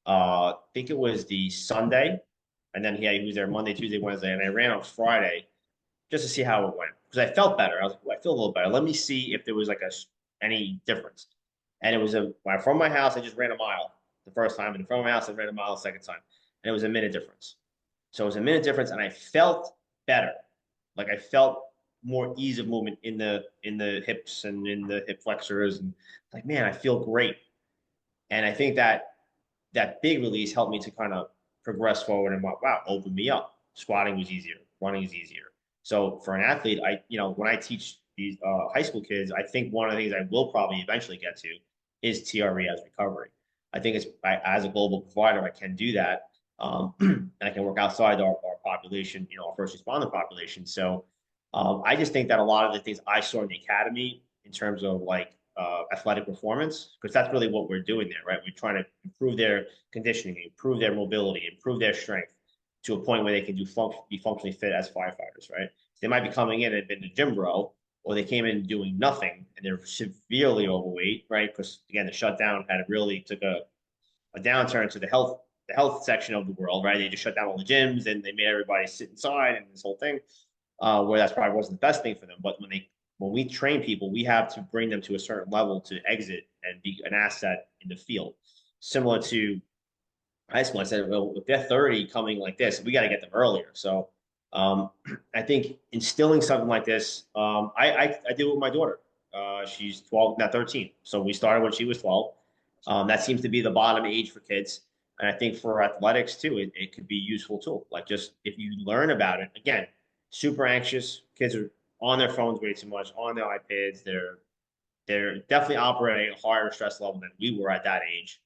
I think it was the Sunday, and then he was there Monday, Tuesday, Wednesday, and I ran on Friday just to see how it went, because I felt better. I was like, I feel a little better. Let me see if there was like any difference. And it was from my house, I just ran a mile the first time, and from my house, I ran a mile the second time, and it was a minute difference. So it was a minute difference, and I felt better. Like I felt more ease of movement in the hips and in the hip flexors, and like, man, I feel great. And I think that big release helped me to kind of progress forward and wow, opened me up. Squatting was easier, running is easier. So for an athlete, when I teach these high school kids, I think one of the things I will probably eventually get to is TRE as recovery. I think as a global provider, I can do that. And I can work outside our population, our first responder population. So I just think that a lot of the things I saw in the academy in terms of like athletic performance, because that's really what we're doing there, right? We're trying to improve their conditioning, improve their mobility, improve their strength to a point where they can be functionally fit as firefighters, right? So they might be coming in and been a gym bro, or they came in doing nothing and they're severely overweight, right? Because again, the shutdown took a downturn to the health section of the world, right? They just shut down all the gyms and they made everybody sit inside and this whole thing, where that's probably wasn't the best thing for them. But when we train people, we have to bring them to a certain level to exit and be an asset in the field. Similar to high school, I said, well, if they're 30 coming like this, we got to get them earlier. So I think instilling something like this, I did it with my daughter. She's 12, now 13. So we started when she was 12. That seems to be the bottom age for kids. And I think for athletics too, it could be a useful tool. Like just if you learn about it, again, super anxious, kids are on their phones way too much, on their iPads. They're definitely operating at a higher stress level than we were at that age.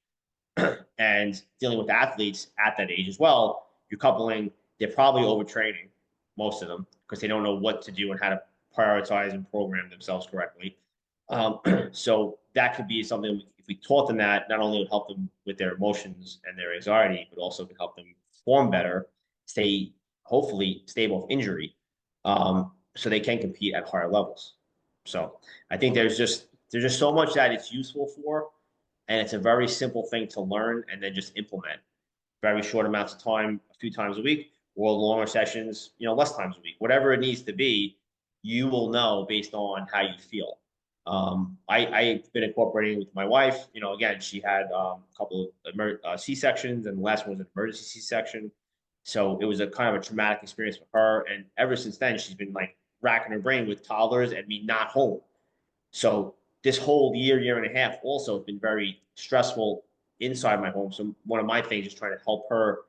And dealing with athletes at that age as well, you're coupling, they're probably overtraining, most of them, because they don't know what to do and how to prioritize and program themselves correctly. So that could be something, if we taught them that, not only would help them with their emotions and their anxiety, but also could help them perform better, hopefully stable of injury, so they can compete at higher levels. So I think there's just so much that it's useful for, and it's a very simple thing to learn and then just implement. Very short amounts of time, a few times a week, or longer sessions, less times a week. Whatever it needs to be, you will know based on how you feel. I've been incorporating with my wife. Again, she had a couple of C-sections, and the last one was an emergency C-section. So it was a kind of a traumatic experience for her. And ever since then, she's been like racking her brain with toddlers and me not home. So this whole year and a half also has been very stressful inside my home. So one of my things is trying to help her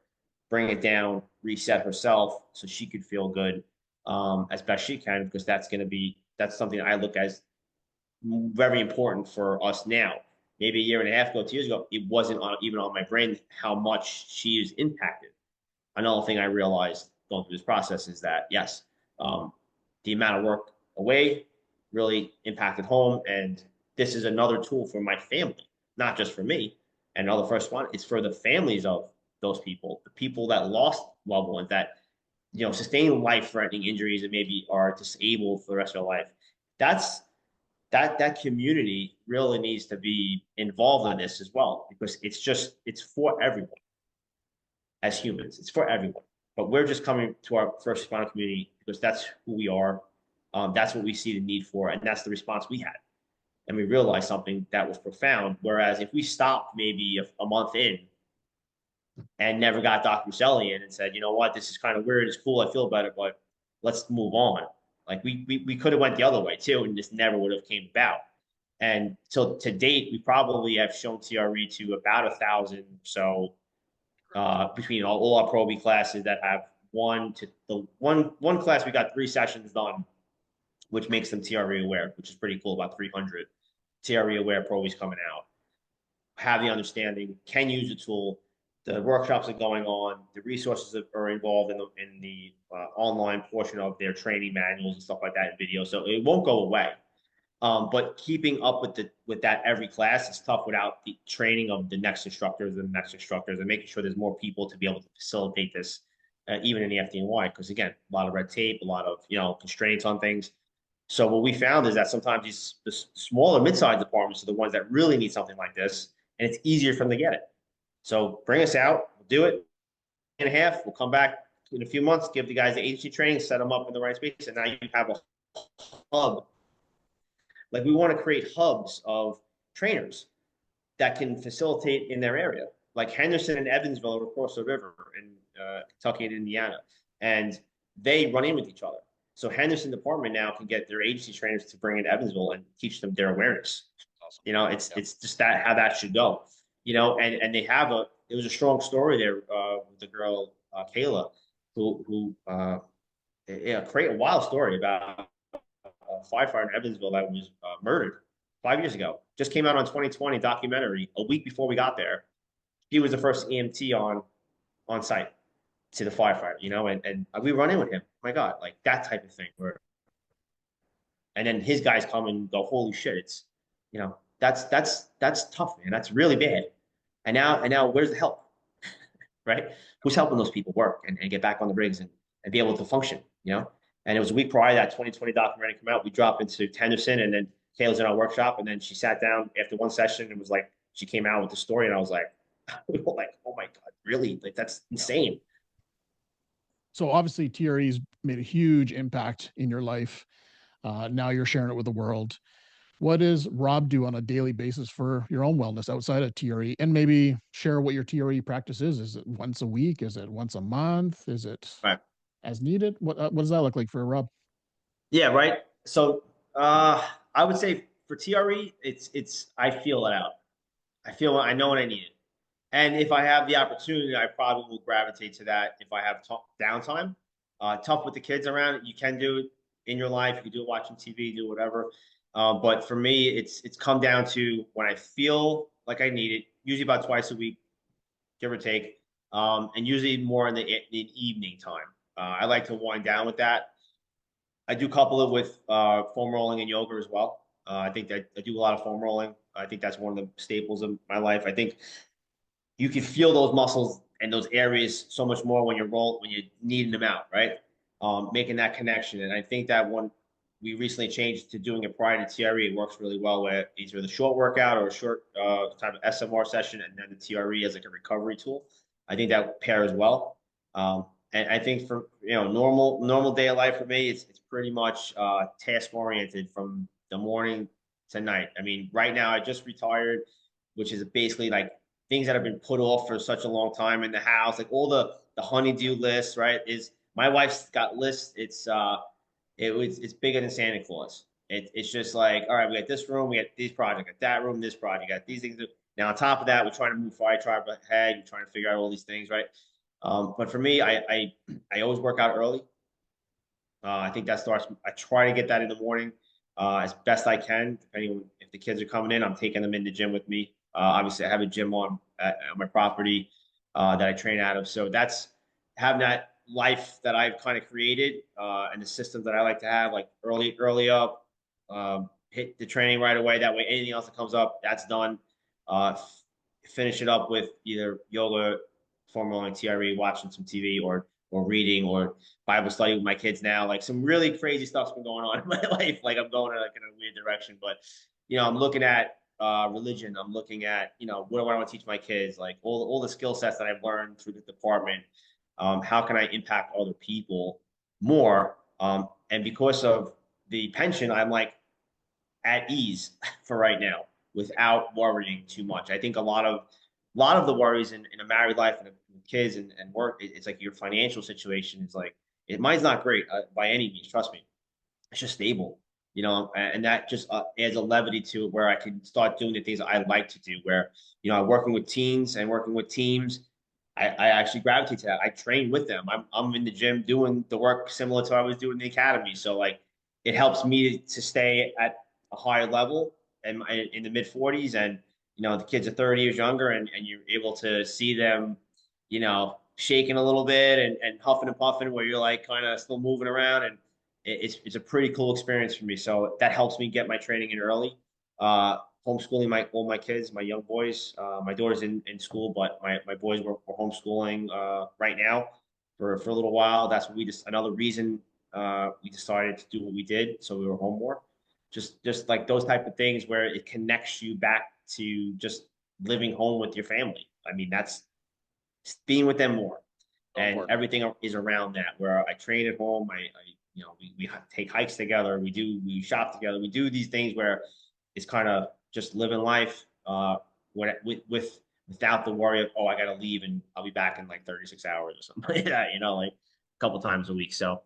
bring it down, reset herself so she could feel good as best she can, because that's something I look as very important for us now. Maybe a year and a half ago, 2 years ago, it wasn't even on my brain how much she is impacted. Another thing I realized going through this process is that, yes, the amount of work away really impacted home. And this is another tool for my family, not just for me. And another first one, it's for the families of those people, the people that lost loved ones, that sustain life-threatening injuries and maybe are disabled for the rest of their life. That community really needs to be involved in this as well, because it's for everyone. As humans, it's for everyone. But we're just coming to our first responder community because that's who we are. That's what we see the need for, and that's the response we had. And we realized something that was profound. Whereas if we stopped maybe a month in and never got Dr. Cefoli in and said, you know what, this is kind of weird, it's cool, I feel better, but let's move on. Like we could have went the other way too, and this never would have came about. And so to date, we probably have shown TRE to about 1,000 or so, between all our Pro B classes that have one class, we got 3 sessions done, which makes them TRE aware, which is pretty cool. About 300 TRE aware Pro Bs coming out, have the understanding, can use the tool. The workshops are going on, the resources that are involved in the online portion of their training manuals and stuff like that in video. So it won't go away. But keeping up with that every class is tough without the training of the next instructors and making sure there's more people to be able to facilitate this, even in the FDNY. Because again, a lot of red tape, a lot of constraints on things. So what we found is that sometimes the smaller mid-sized departments are the ones that really need something like this, and it's easier for them to get it. So bring us out, we'll do it in a half. We'll come back in a few months, give the guys the agency training, set them up in the right space, and now you have a hub. Like, we want to create hubs of trainers that can facilitate in their area, like Henderson and Evansville are across the river in Kentucky and Indiana, and they run in with each other. So Henderson department now can get their agency trainers to bring in Evansville and teach them their awareness. Awesome. It's just how that should go. And they have it was a strong story there with the girl Kayla, who create a wild story about a firefighter in Evansville that was murdered 5 years ago. Just came out on 2020 documentary a week before we got there. He was the first EMT on site to the firefighter, and we run in with him. Oh my God, like that type of thing. And then his guys come and go, holy shit, it's, that's tough, man. That's really bad. And now where's the help? Right? Who's helping those people work and get back on the rigs and be able to function, And it was a week prior to that 2020 documentary come out. We dropped into Henderson, and then Kayla's in our workshop, and then she sat down after one session and was like, she came out with the story, and I was like, we were like, oh my God, really? Like, that's insane. So obviously TRE's made a huge impact in your life. Now you're sharing it with the world. What does Rob do on a daily basis for your own wellness outside of TRE? And maybe share what your TRE practice is. Is it once a week? Is it once a month? Is it as needed? What does that look like for Rob? Yeah, right. So I would say for TRE, it's I feel it out. I know when I need it. And if I have the opportunity, I probably will gravitate to that if I have downtime. Tough with the kids around, you can do it in your life. You can do it watching TV, do whatever. But for me, it's come down to when I feel like I need it, usually about twice a week, give or take, and usually more in the evening time. I like to wind down with that. I do couple it with foam rolling and yoga as well. I think that I do a lot of foam rolling. I think that's one of the staples of my life. I think you can feel those muscles and those areas so much more when you're needing them out, right? Making that connection. And I think that when we recently changed to doing it prior to TRE, it works really well with either the short workout or a short type of SMR session, and then the TRE as like a recovery tool. I think that pairs well. And I think for normal day of life for me, it's pretty much task oriented from the morning to night. I mean, right now I just retired, which is basically like things that have been put off for such a long time in the house, like all the honeydew list, right? Is my wife's got lists. It's bigger than Santa Claus. It's just like, all right, we got this room, we got these projects, got that room, this project, got these things. Now on top of that, we're trying to move FYR Tribe ahead. You're trying to figure out all these things, right? But for me, I always work out early. I think that starts. I try to get that in the morning as best I can. Depending on if the kids are coming in, I'm taking them in the gym with me. Obviously, I have a gym on my property that I train out of. So that's having that life that I've kind of created and the systems that I like to have, like early up, hit the training right away. That way, anything else that comes up, that's done. Finish it up with either yoga, foam rolling, TRE, watching some TV, or reading or Bible study with my kids now. Like some really crazy stuff's been going on in my life. Like I'm going like in a weird direction, but I'm looking at religion. I'm looking at what do I want to teach my kids? Like all the skill sets that I've learned through the department. How can I impact other people more? And because of the pension, I'm like at ease for right now without worrying too much. I think a lot of the worries in a married life and kids and work, it's like your financial situation is like mine's not great by any means. Trust me, it's just stable, and that just adds a levity to it where I can start doing the things I like to do. Where I'm working with teens and working with teams. I actually gravitate to that. I train with them. I'm in the gym doing the work similar to what I was doing in the academy. So like it helps me to stay at a higher level and in the mid 40s, and the kids are 30 years younger, and you're able to see them shaking a little bit and huffing and puffing where you're like kind of still moving around, and it's a pretty cool experience for me. So that helps me get my training in early. Homeschooling all my kids, my young boys. My daughter's in school, but my boys were homeschooling right now for a little while. That's what another reason we decided to do what we did. So we were home more. Just like those type of things where it connects you back to just living home with your family. I mean, that's being with them more, and everything is around that. Where I train at home, we take hikes together, we shop together, we do these things where it's kind of just living life without the worry of, oh, I got to leave and I'll be back in like 36 hours or something like that, like a couple times a week. So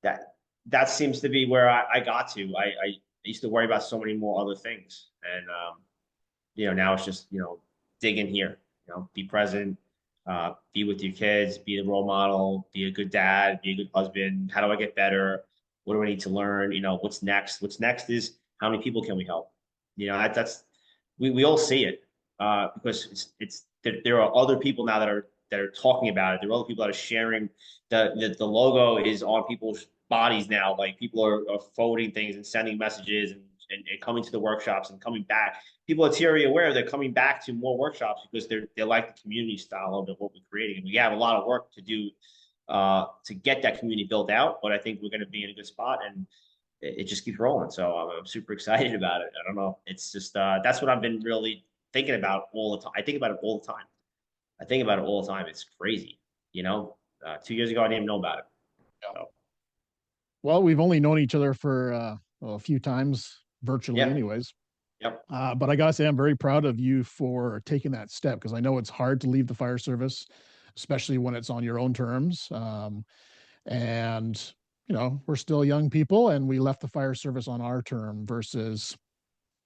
that seems to be where I got to. I used to worry about so many more other things, and now it's just dig in here, be present, be with your kids, be the role model, be a good dad, be a good husband. How do I get better? What do I need to learn? What's next? What's next is how many people can we help? That's we all see it because there are other people now that are talking about it. There are other people that are sharing the logo is on people's bodies now. Like people are forwarding things and sending messages and coming to the workshops and coming back. People are TRE aware they're coming back to more workshops because they like the community style of what we're creating. And we have a lot of work to do to get that community built out, but I think we're going to be in a good spot, and it just keeps rolling. So I'm super excited about it. I don't know. It's just that's what I've been really thinking about all the time. I think about it all the time. It's crazy. 2 years ago I didn't even know about it. Yeah. So. Well, we've only known each other for a few times virtually, anyways. Yep. But I gotta say, I'm very proud of you for taking that step, because I know it's hard to leave the fire service, especially when it's on your own terms. And we're still young people, and we left the fire service on our term versus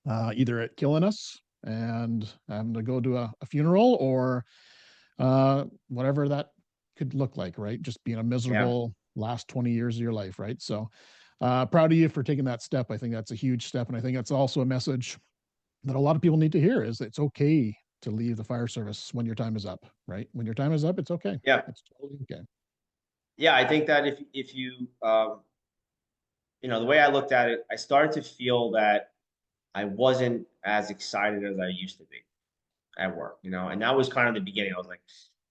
either it killing us and having to go to a funeral, or whatever that could look like, right? Just being a miserable last 20 years of your life, right? So Proud of you for taking that step. I think that's a huge step. And I think that's also a message that a lot of people need to hear is it's okay to leave the fire service when your time is up, right? When your time is up, it's okay. Yeah. It's totally okay. Yeah. I think that if you, the way I looked at it, I started to feel that I wasn't as excited as I used to be at work, and that was kind of the beginning. I was like,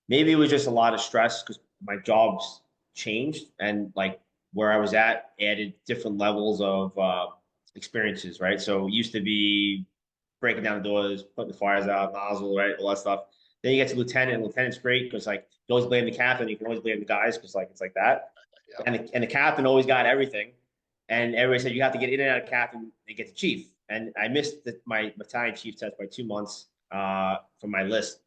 maybe it was just a lot of stress because my jobs changed and like where I was at added different levels of experiences, right? So it used to be breaking down the doors, putting the fires out, nozzle, right, all that stuff. Then you get to lieutenant. Lieutenant's great because like you always blame the captain. You can always blame the guys because like it's like that. Yeah. And the captain always got everything. And everybody said you have to get in and out of captain and get to chief. And I missed my battalion chief test by 2 months from my list.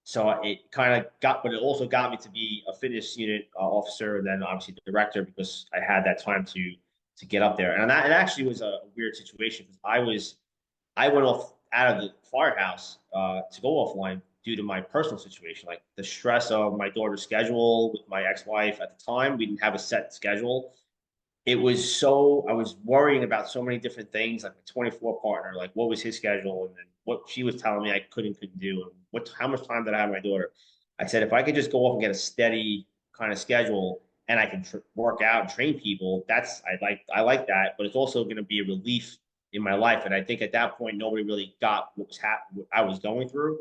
So it kind of got, but it also got me to be a fitness unit officer and then obviously the director because I had that time to get up there. And it actually was a weird situation because I went off out of the firehouse to go offline due to my personal situation, like the stress of my daughter's schedule with my ex-wife at the time. We didn't have a set schedule. I was worrying about so many different things, like my 24 partner, like what was his schedule, and then what she was telling me I couldn't do, and how much time did I have with my daughter? I said if I could just go off and get a steady kind of schedule, and I can work out and train people, I like that, but it's also going to be a relief in my life. And I think at that point nobody really got what I was going through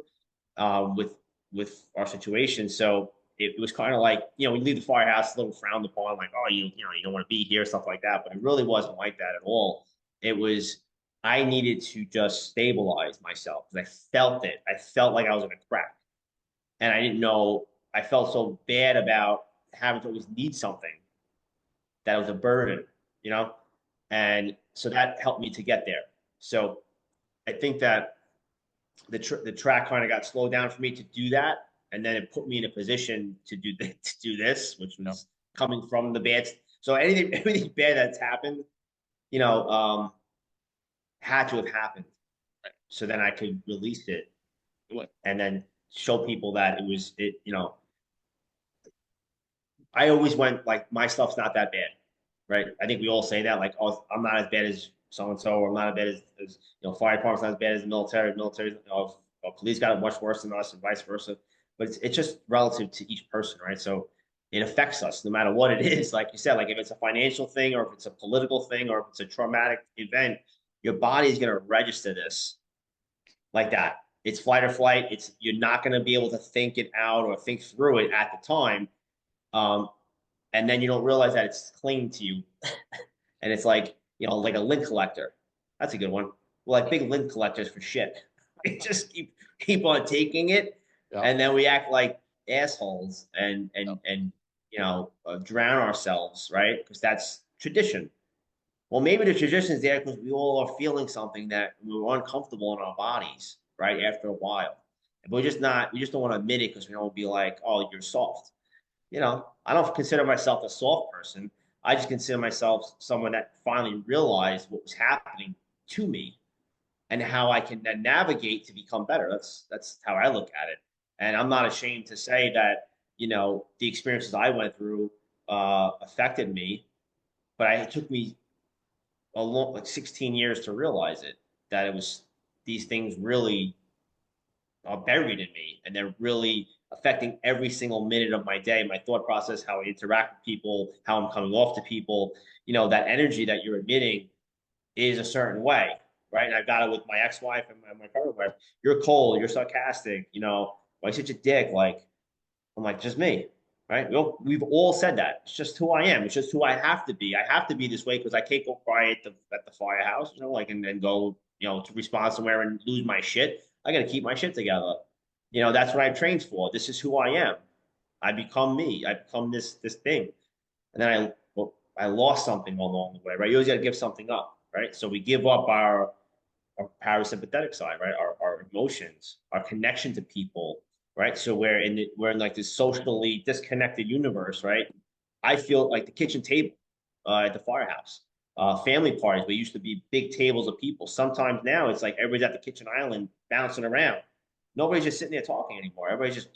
with our situation. So it was kind of like, we leave the firehouse a little frowned upon, like, oh, you don't want to be here, stuff like that. But it really wasn't like that at all. It was, I needed to just stabilize myself because I felt it. I felt like I was in a crack. And I didn't know, I felt so bad about having to always need something that it was a burden, you know? And so that helped me to get there. So I think that the track kind of got slowed down for me to do that, and then it put me in a position to do this, which was coming from the bad. So everything bad that's happened, had to have happened, so then I could release it, and then show people that I always went like my stuff's not that bad, right? I think we all say that, like, oh, I'm not as bad as so and so, or I'm not as bad as fire department's not as bad as the military. Military, police got it much worse than us, and vice versa. But it's just relative to each person, right? So it affects us no matter what it is. Like you said, like if it's a financial thing, or if it's a political thing, or if it's a traumatic event, your body is going to register this like that. It's flight or flight. You're not going to be able to think it out or think through it at the time. And then you don't realize that it's clinging to you. And it's like, like a lint collector. That's a good one. Well, like big lint collectors for shit. We just keep on taking it. Yep. And then we act like assholes and drown ourselves, right? Because that's tradition. Well, maybe the tradition is there because we all are feeling something that we're uncomfortable in our bodies, right? After a while. But we just don't want to admit it because we don't be like, oh, you're soft. I don't consider myself a soft person. I just consider myself someone that finally realized what was happening to me and how I can then navigate to become better. That's how I look at it. And I'm not ashamed to say that, the experiences I went through affected me, but it took me like 16 years to realize it, that these things really are buried in me, and they're really affecting every single minute of my day, my thought process, how I interact with people, how I'm coming off to people. That energy that you're emitting is a certain way, right? And I've got it with my ex-wife and my current wife. You're cold, you're sarcastic, why you're such a dick? Like, I'm like, just me, right? We've all said that. It's just who I am. It's just who I have to be. I have to be this way because I can't go cry at the firehouse, and then go, to respond somewhere and lose my shit. I got to keep my shit together. That's what I've trained for. This is who I am. I become me. I become this thing. And then I lost something along the way, right? You always got to give something up, right? So we give up our parasympathetic side, right? Our emotions, our connection to people, right? So we're in like this socially disconnected universe, right? I feel like the kitchen table at the firehouse, family parties. We used to be big tables of people. Sometimes now it's like everybody's at the kitchen island bouncing around. nobody's just sitting there talking anymore. Everybody's just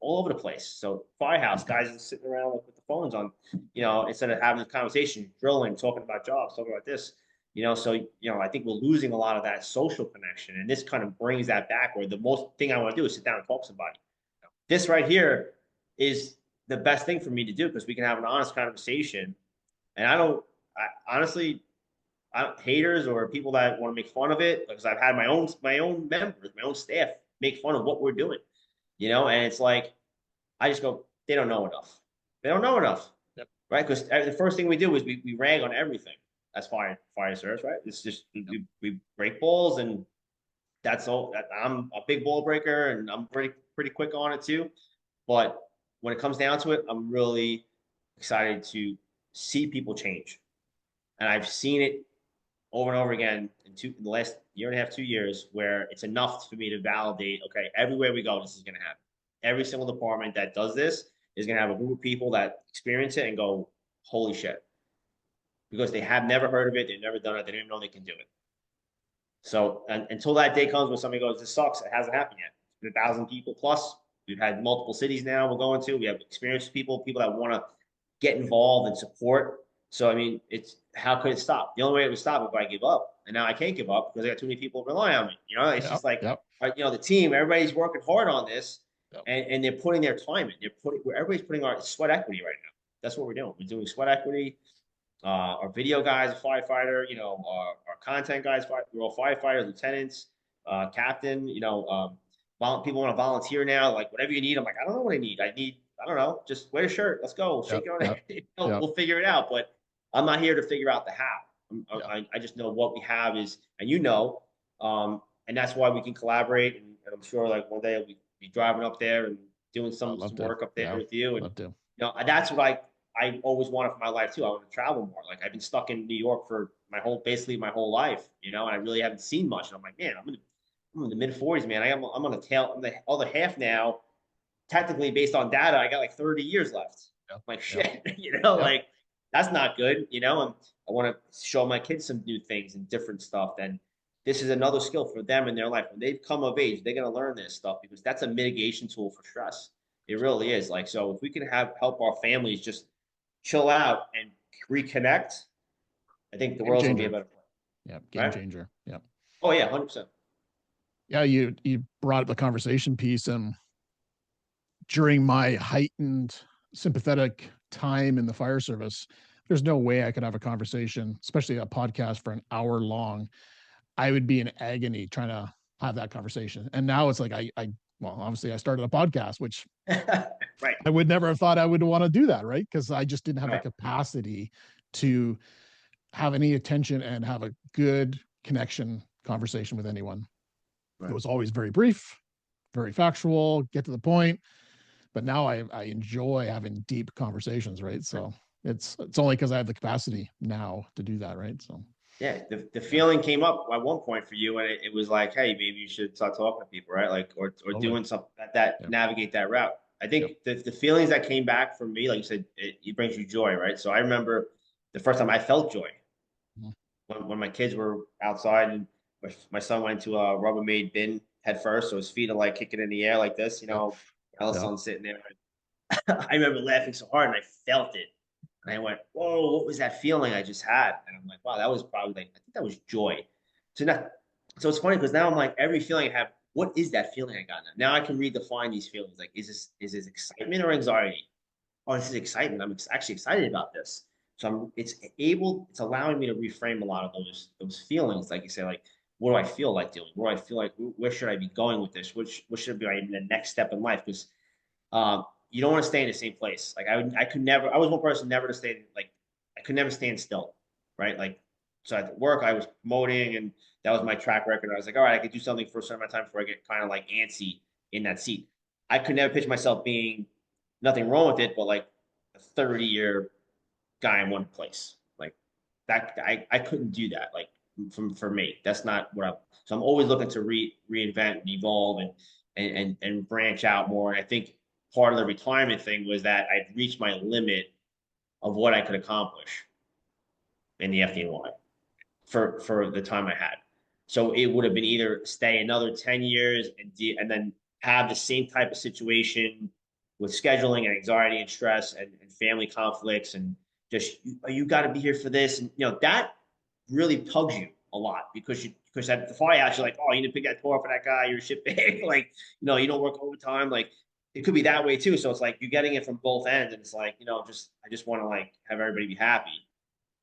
all over the place. So firehouse guys are sitting around with the phones on, instead of having this conversation, drilling, talking about jobs, talking about this, so, I think we're losing a lot of that social connection. And this kind of brings that back, where the most thing I want to do is sit down and talk to somebody. This right here is the best thing for me to do, because we can have an honest conversation. And honestly, haters or people that want to make fun of it, because I've had my own members, my own staff make fun of what we're doing, and it's like, I just go, they don't know enough. They don't know enough. Yep. Right? Because the first thing we do is we rag on everything as fire service, right? It's just, we break balls, and that's all. I'm a big ball breaker, and I'm pretty quick on it too. But when it comes down to it, I'm really excited to see people change. And I've seen it over and over again in the last year and a half, 2 years, where it's enough for me to validate, okay, everywhere we go, this is going to happen. Every single department that does this is going to have a group of people that experience it and go, holy shit. Because they have never heard of it. They've never done it. They don't even know they can do it. So until that day comes when somebody goes, this sucks, it hasn't happened yet. It's been 1,000 people plus. We've had multiple cities now we're going to. We have experienced people that want to get involved and support. So, I mean, how could it stop? The only way it would stop is if I give up. And now I can't give up because I got too many people rely on me. It's just like, the team, everybody's working hard on this, and they're putting their time in. Everybody's putting our sweat equity right now. That's what we're doing. We're doing sweat equity. Our video guys, firefighter, our content guys, we're all firefighters, lieutenants, captain, people want to volunteer now, like whatever you need. I'm like, I don't know what I need. I don't know, just wear a shirt. Let's go. Shake it on. We'll figure it out. But I'm not here to figure out the how. I just know what we have is, and and that's why we can collaborate. And I'm sure like one day I'll be driving up there and doing some work up there with you. And that's what I always wanted for my life too. I want to travel more. Like I've been stuck in New York for basically my whole life, and I really haven't seen much. And I'm like, man, I'm in the mid-40s, man. I'm on the other half now. Technically, based on data, I got like 30 years left. I'm like, shit, like that's not good, and I want to show my kids some new things and different stuff. And this is another skill for them in their life. When they come of age, they're going to learn this stuff, because that's a mitigation tool for stress. It really is. Like, so if we can help our families just chill out and reconnect, I think the world's going to be a better place. Yeah, game changer. Yeah. Oh yeah, 100%. Yeah, you brought up the conversation piece, and during my heightened sympathetic time in the fire service, there's no way I could have a conversation, especially a podcast, for an hour long. I would be in agony trying to have that conversation. And now it's like, well, obviously I started a podcast, which right. I would never have thought I would want to do that. Right. Because I just didn't have the capacity to have any attention and have a good conversation with anyone. Right. It was always very brief, very factual, get to the point. But now I enjoy having deep conversations. Right. So it's only because I have the capacity now to do that. Right. So. Yeah, the feeling came up at one point for you, and it was like, hey, maybe you should start talking to people, right? Like, or doing something that navigate that route. I think the feelings that came back for me, like you said, it brings you joy, right? So I remember the first time I felt joy when my kids were outside, and my son went into a Rubbermaid bin head first, so his feet are like kicking in the air like this, my son's sitting there. I remember laughing so hard, and I felt it. And I went, whoa, what was that feeling I just had? And I'm like, wow, that was probably I think that was joy. So it's funny because now I'm like, every feeling I have, what is that feeling I got now? Now I can redefine these feelings. Like, is this excitement or anxiety? Oh, this is excitement. I'm actually excited about this. So it's allowing me to reframe a lot of those feelings. Like you say, like, what do I feel like doing? What do I feel like? Where should I be going with this? What should be the next step in life? Because you don't want to stay in the same place. Like I could never, I was one person never to stay, like I could never stand still, right? Like, so at work, I was promoting, and that was my track record. I was like, all right, I could do something for a certain amount of time before I get kind of like antsy in that seat. I could never picture myself being, nothing wrong with it, but like a 30-year guy in one place. Like that, I couldn't do that. Like for me, that's not what so I'm always looking to reinvent and evolve and branch out more. And I think part of the retirement thing was that I'd reached my limit of what I could accomplish in the FDNY for the time I had. So it would have been either stay another 10 years and then have the same type of situation with scheduling and anxiety and stress and family conflicts and just you got to be here for this, and that really tugs you a lot because at the firehouse you're like, oh, you need to pick that car for that guy, you're shit big, like you don't work overtime, like it could be that way too. So it's like you're getting it from both ends, and it's like I just want to like have everybody be happy,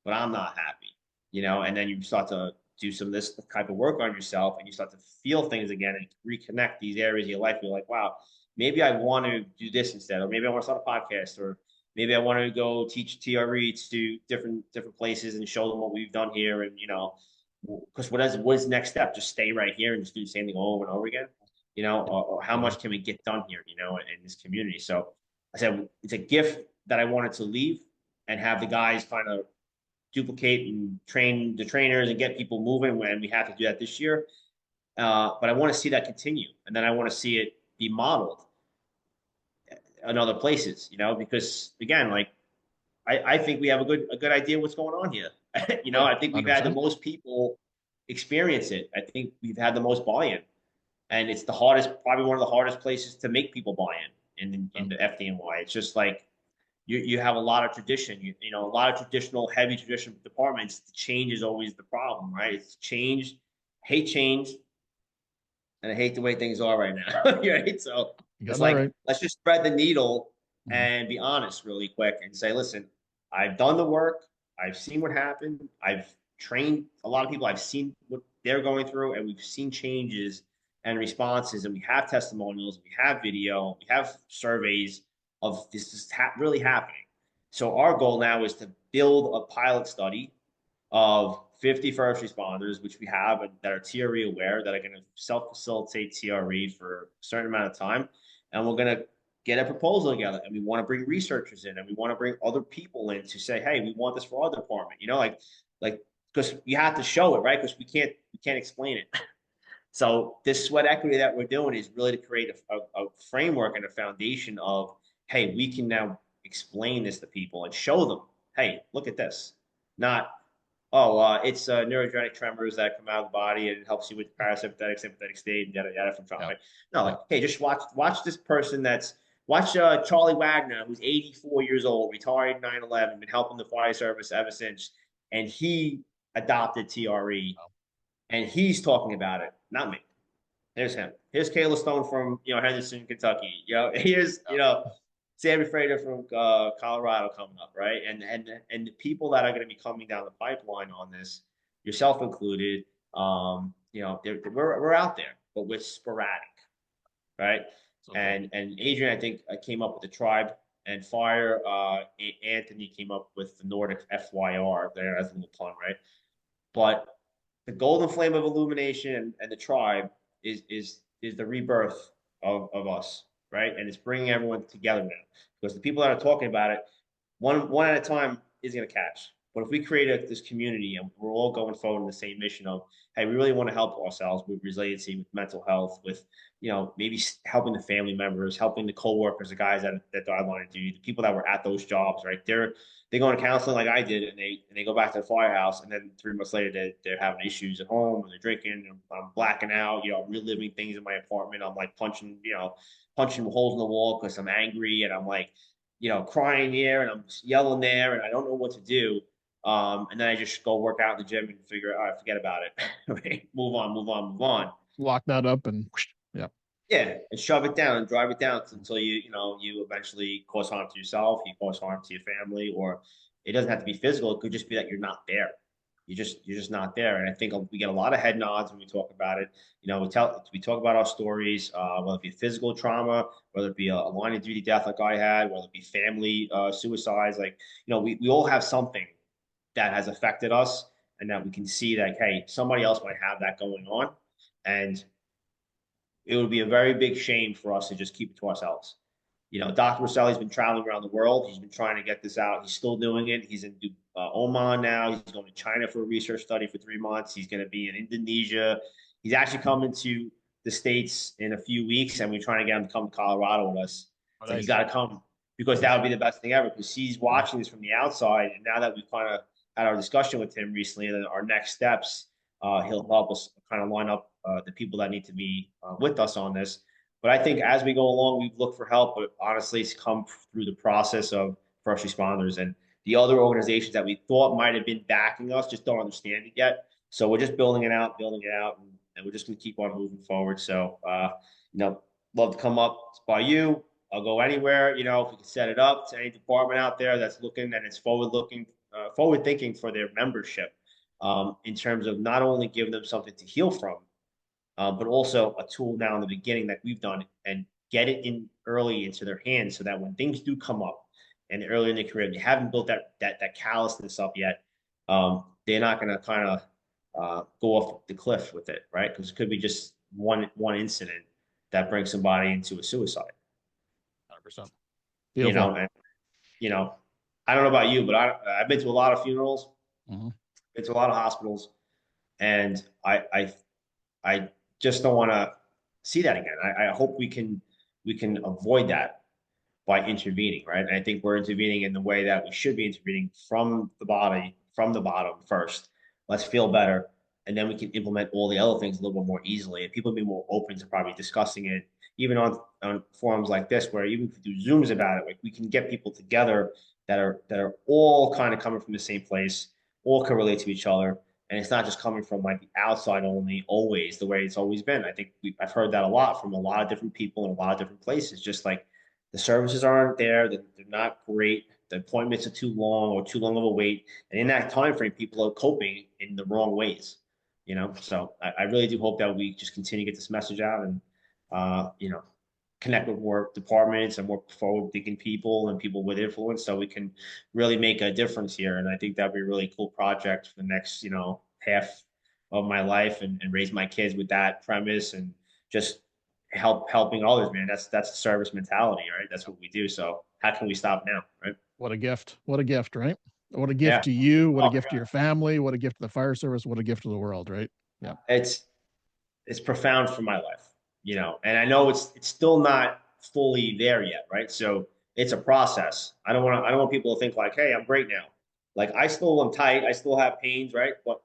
but I'm not happy, and then you start to do some of this type of work on yourself and you start to feel things again and reconnect these areas of your life. You're like, wow, maybe I want to do this instead, or maybe I want to start a podcast, or maybe I want to go teach TRE to different places and show them what we've done here. And because what is the next step? Just stay right here and just do the same thing over and over again, or how much can we get done here, in this community? So I said it's a gift that I wanted to leave and have the guys kind of duplicate and train the trainers and get people moving, and we have to do that this year. But I want to see that continue, and then I want to see it be modeled in other places, because again, like I think we have a good idea what's going on here. I think we've had the most people experience it. I think we've had the most buy-in, and it's probably one of the hardest places to make people buy in the FDNY. It's just like you have a lot of tradition, a lot of heavy traditional departments. Change is always the problem, right? It's change, hate change, and I hate the way things are right now. Right? So it's like, right, let's just spread the needle and be honest really quick and say, listen, I've done the work. I've seen what happened. I've trained a lot of people. I've seen what they're going through, and we've seen changes and responses, and we have testimonials, we have video, we have surveys of this is really happening. So our goal now is to build a pilot study of 50 first responders, which we have that are TRE aware, that are going to self-facilitate TRE for a certain amount of time. And we're going to get a proposal together, and we want to bring researchers in, and we want to bring other people in to say, hey, we want this for our department, like because you have to show it, right? Because we can't explain it. So this sweat equity that we're doing is really to create a framework and a foundation of, hey, we can now explain this to people and show them, hey, look at this. Not, it's neurogenic tremors that come out of the body and it helps you with parasympathetic, sympathetic state, and yada, yada from trauma. Yeah. No, like, hey, just watch this person watch Charlie Wagner, who's 84 years old, retired in 9/11, been helping the fire service ever since, and he adopted TRE, and he's talking about it, not me. There's him. Here's Kayla Stone from Henderson, Kentucky. Here's Sammy Frater from Colorado coming up, right? And the people that are going to be coming down the pipeline on this, yourself included, we're out there, but we're sporadic, right? Okay. And Adrian, I think, came up with the tribe, and FYR, Anthony came up with the Nordic FYR there as a little pun, right? But the golden flame of illumination and the tribe is the rebirth of us, right? And it's bringing everyone together now, because the people that are talking about it, one at a time, is going to catch. But if we create this community and we're all going forward in the same mission of, hey, we really want to help ourselves with resiliency, with mental health, with maybe helping the family members, helping the coworkers, the guys that died line of duty, the people that were at those jobs, right? They go into counseling like I did, and they go back to the firehouse, and then 3 months later they're having issues at home, and they're drinking, and I'm blacking out, I'm reliving things in my apartment. I'm like punching holes in the wall because I'm angry, and I'm like, crying here, and I'm yelling there, and I don't know what to do. And then I just go work out in the gym and figure, all right, forget about it. Right? Move on. Lock that up and yeah. Yeah, and shove it down and drive it down until you eventually cause harm to yourself, you cause harm to your family, or it doesn't have to be physical. It could just be that you're not there. You're just not there. And I think we get a lot of head nods when we talk about it. We talk about our stories, whether it be physical trauma, whether it be a line of duty death like I had, whether it be family suicides. Like, we all have something that has affected us, and that we can see that, hey, somebody else might have that going on. And it would be a very big shame for us to just keep it to ourselves. Dr. Cefoli's been traveling around the world. He's been trying to get this out. He's still doing it. He's in Oman now. He's going to China for a research study for 3 months. He's going to be in Indonesia. He's actually coming to the States in a few weeks, and we're trying to get him to come to Colorado with us. So nice. You got to come, because that would be the best thing ever, because he's watching this from the outside. And now that we've kind of had our discussion with him recently, and our next steps, He'll help us kind of line up the people that need to be with us on this. But I think as we go along, we've looked for help, but honestly, it's come through the process of first responders and the other organizations that we thought might have been backing us just don't understand it yet. So we're just building it out, and we're just going to keep on moving forward. So, love to come up by you. I'll go anywhere, if we can set it up to any department out there that's looking and it's forward thinking for their membership, in terms of not only giving them something to heal from, but also a tool now in the beginning that we've done and get it in early into their hands so that when things do come up and early in their career, they haven't built that callousness up yet. They're not going to kind of go off the cliff with it, right? Because it could be just one incident that brings somebody into a suicide. 100%. And, I don't know about you, but I've been to a lot of funerals, been to a lot of hospitals, and I just don't want to see that again. I hope we can avoid that by intervening, right? And I think we're intervening in the way that we should be intervening from the bottom first. Let's feel better, and then we can implement all the other things a little bit more easily. And people be more open to probably discussing it, even on forums like this, where even if we do Zooms about it, like we can get people together that are all kind of coming from the same place, all can relate to each other. And it's not just coming from like the outside only, always the way it's always been. I think I've heard that a lot from a lot of different people in a lot of different places. Just like the services aren't there, they're not great, the appointments are too long or too long of a wait, and in that time frame, people are coping in the wrong ways. So I really do hope that we just continue to get this message out and connect with more departments and more forward-thinking people and people with influence, so we can really make a difference here. And I think that'd be a really cool project for the next, half of my life, and raise my kids with that premise and just helping others, man. That's the service mentality, right? That's what we do. So how can we stop now, right? What a gift. What a gift, right? What a gift Yeah. to you. What a gift to your family. What a gift to the fire service. What a gift to the world, right? Yeah. It's profound for my life, and I know it's still not fully there yet, right? So it's a process. I don't want people to think like, hey, I'm great now. Like I still am tight. I still have pains, right? But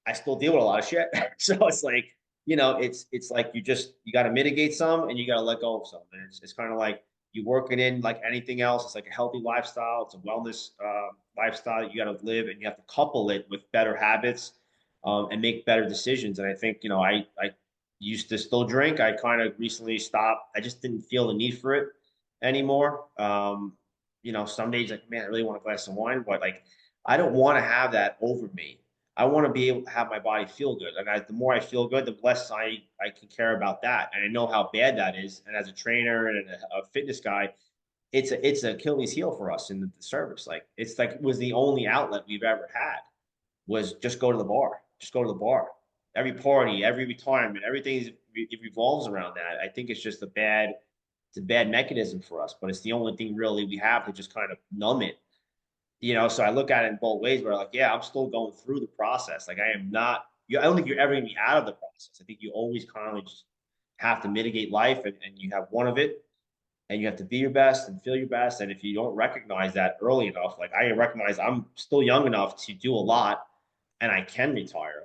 I still deal with a lot of shit. So it's like, it's like you got to mitigate some and you got to let go of some. And it's kind of like you work it in like anything else. It's like a healthy lifestyle. It's a wellness lifestyle that you got to live, and you have to couple it with better habits, and make better decisions. And I think, I used to still drink. I kind of recently stopped. I just didn't feel the need for it anymore. Some days like, man, I really want a glass of wine, but like, I don't want to have that over me. I want to be able to have my body feel good. Like the more I feel good, the less I can care about that. And I know how bad that is. And as a trainer and a fitness guy, it's a Achilles heel for us in the service. Like it's like it was the only outlet we've ever had, was just go to the bar, just go to the bar. Every party, every retirement, everything it revolves around that. I think it's just it's a bad mechanism for us, but it's the only thing really we have to just kind of numb it. So I look at it in both ways, where like, yeah, I'm still going through the process. Like I am not, I don't think you're ever gonna be out of the process. I think you always kind of just have to mitigate life, and you have one of it, and you have to be your best and feel your best. And if you don't recognize that early enough, like I recognize I'm still young enough to do a lot and I can retire.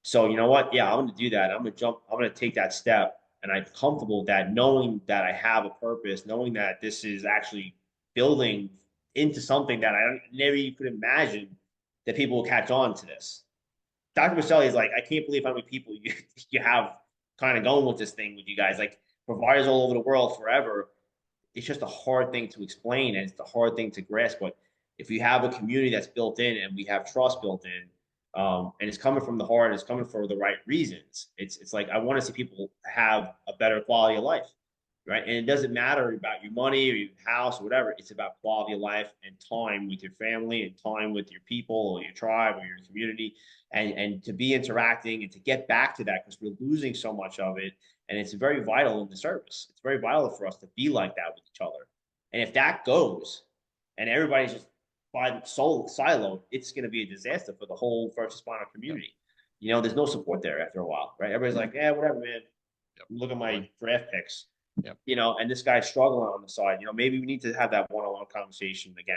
So you know what? Yeah, I'm going to do that. I'm going to take that step, and I'm comfortable with that, knowing that I have a purpose, knowing that this is actually building into something that I never even could imagine that people will catch on to this. Dr. Cefoli is like, I can't believe how many people you have kind of going with this thing with you guys, like providers all over the world forever. It's just a hard thing to explain, and it's a hard thing to grasp. But if you have a community that's built in, and we have trust built in, and it's coming from the heart, it's coming for the right reasons. It's like I want to see people have a better quality of life, right? And it doesn't matter about your money or your house or whatever. It's about quality of life and time with your family and time with your people or your tribe or your community, and to be interacting and to get back to that, because we're losing so much of it. And it's very vital in the service. It's very vital for us to be like that with each other. And if that goes, and everybody's just by soul siloed, it's going to be a disaster for the whole first responder community. There's no support there after a while, right? Everybody's like, yeah, whatever, man. Look at my draft picks. Yep. And this guy's struggling on the side. Maybe we need to have that one-on-one conversation again.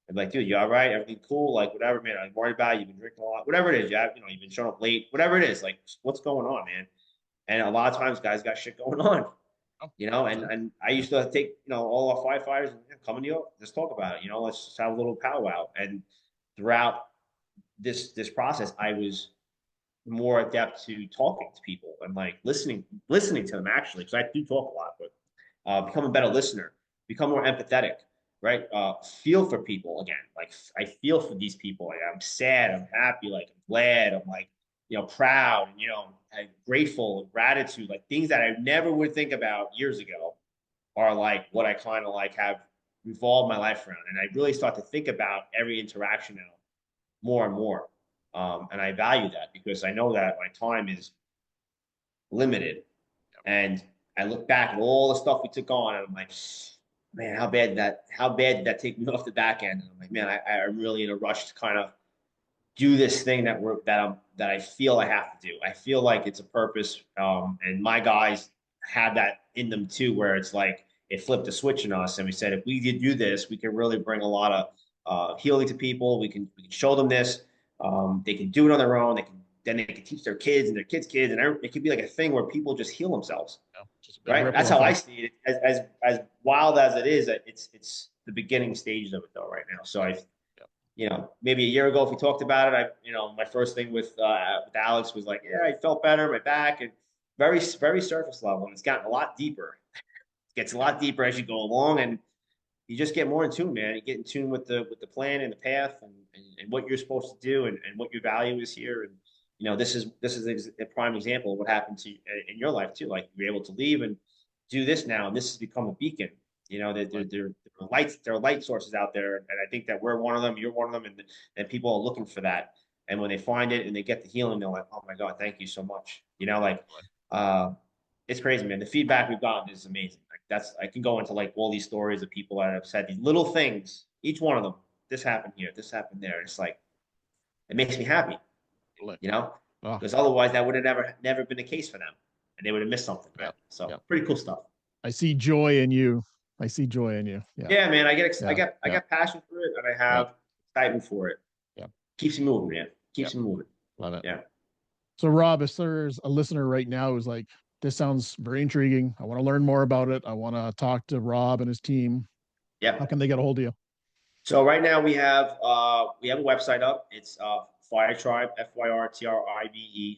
I'm like, dude, you all right? Everything cool? Like, whatever, man. I'm worried about you. You've been drinking a lot. Whatever it is, you've been showing up late. Whatever it is, like, what's going on, man? And a lot of times, guys got shit going on. Oh, And I used to take, all our firefighters and come in here, let's talk about it. Let's just have a little powwow. And throughout this process, I was more adept to talking to people and like listening to them actually, because I do talk a lot, but become a better listener, become more empathetic, right? Feel for people again. Like I feel for these people. Like I'm sad, I'm happy, like I'm glad, I'm like, proud, and grateful and gratitude, like things that I never would think about years ago are like what I kind of like have revolved my life around. And I really start to think about every interaction now more and more. And I value that because I know that my time is limited. And I look back at all the stuff we took on, and I'm like, man, how bad did that take me off the back end? And I'm like, man, I'm really in a rush to kind of do this thing that I feel I have to do. I feel like it's a purpose. And my guys had that in them too, where it's like it flipped a switch in us, and we said, if we did do this, we can really bring a lot of healing to people. We can show them this. They can do it on their own. They can teach their kids and their kids' kids, and it could be like a thing where people just heal themselves. Right? That's how I see it. As wild as it is, it's the beginning stages of it though right now. So maybe a year ago, if we talked about it, my first thing with Alex was like, yeah, I felt better, my back, and very, very surface level. And it's gotten a lot deeper. It gets a lot deeper as you go along, and you just get more in tune, man. You get in tune with the plan and the path and what you're supposed to do and what your value is here. And this is a prime example of what happened to you in your life too. Like you're able to leave and do this now, and this has become a beacon. There are light sources out there, and I think that we're one of them. You're one of them, and people are looking for that. And when they find it and they get the healing, they're like, "Oh my God, thank you so much." It's crazy, man. The feedback we've gotten is amazing. Like I can go into like all these stories of people that have said these little things, each one of them. This happened here, this happened there. It's like it makes me happy, because otherwise that would have never been the case for them, and they would have missed something. Right? So pretty cool stuff. I see joy in you. I see joy in you. Yeah, man. I got passion for it, and I have excitement for it. Yeah, keeps you moving, man. Keeps you moving. Love it. Yeah. So, Rob, if there's a listener right now who's like, "This sounds very intriguing. I want to learn more about it. I want to talk to Rob and his team." Yeah. How can they get a hold of you? So right now we have a website up. It's FYR Tribe, FYRTRIBE.org.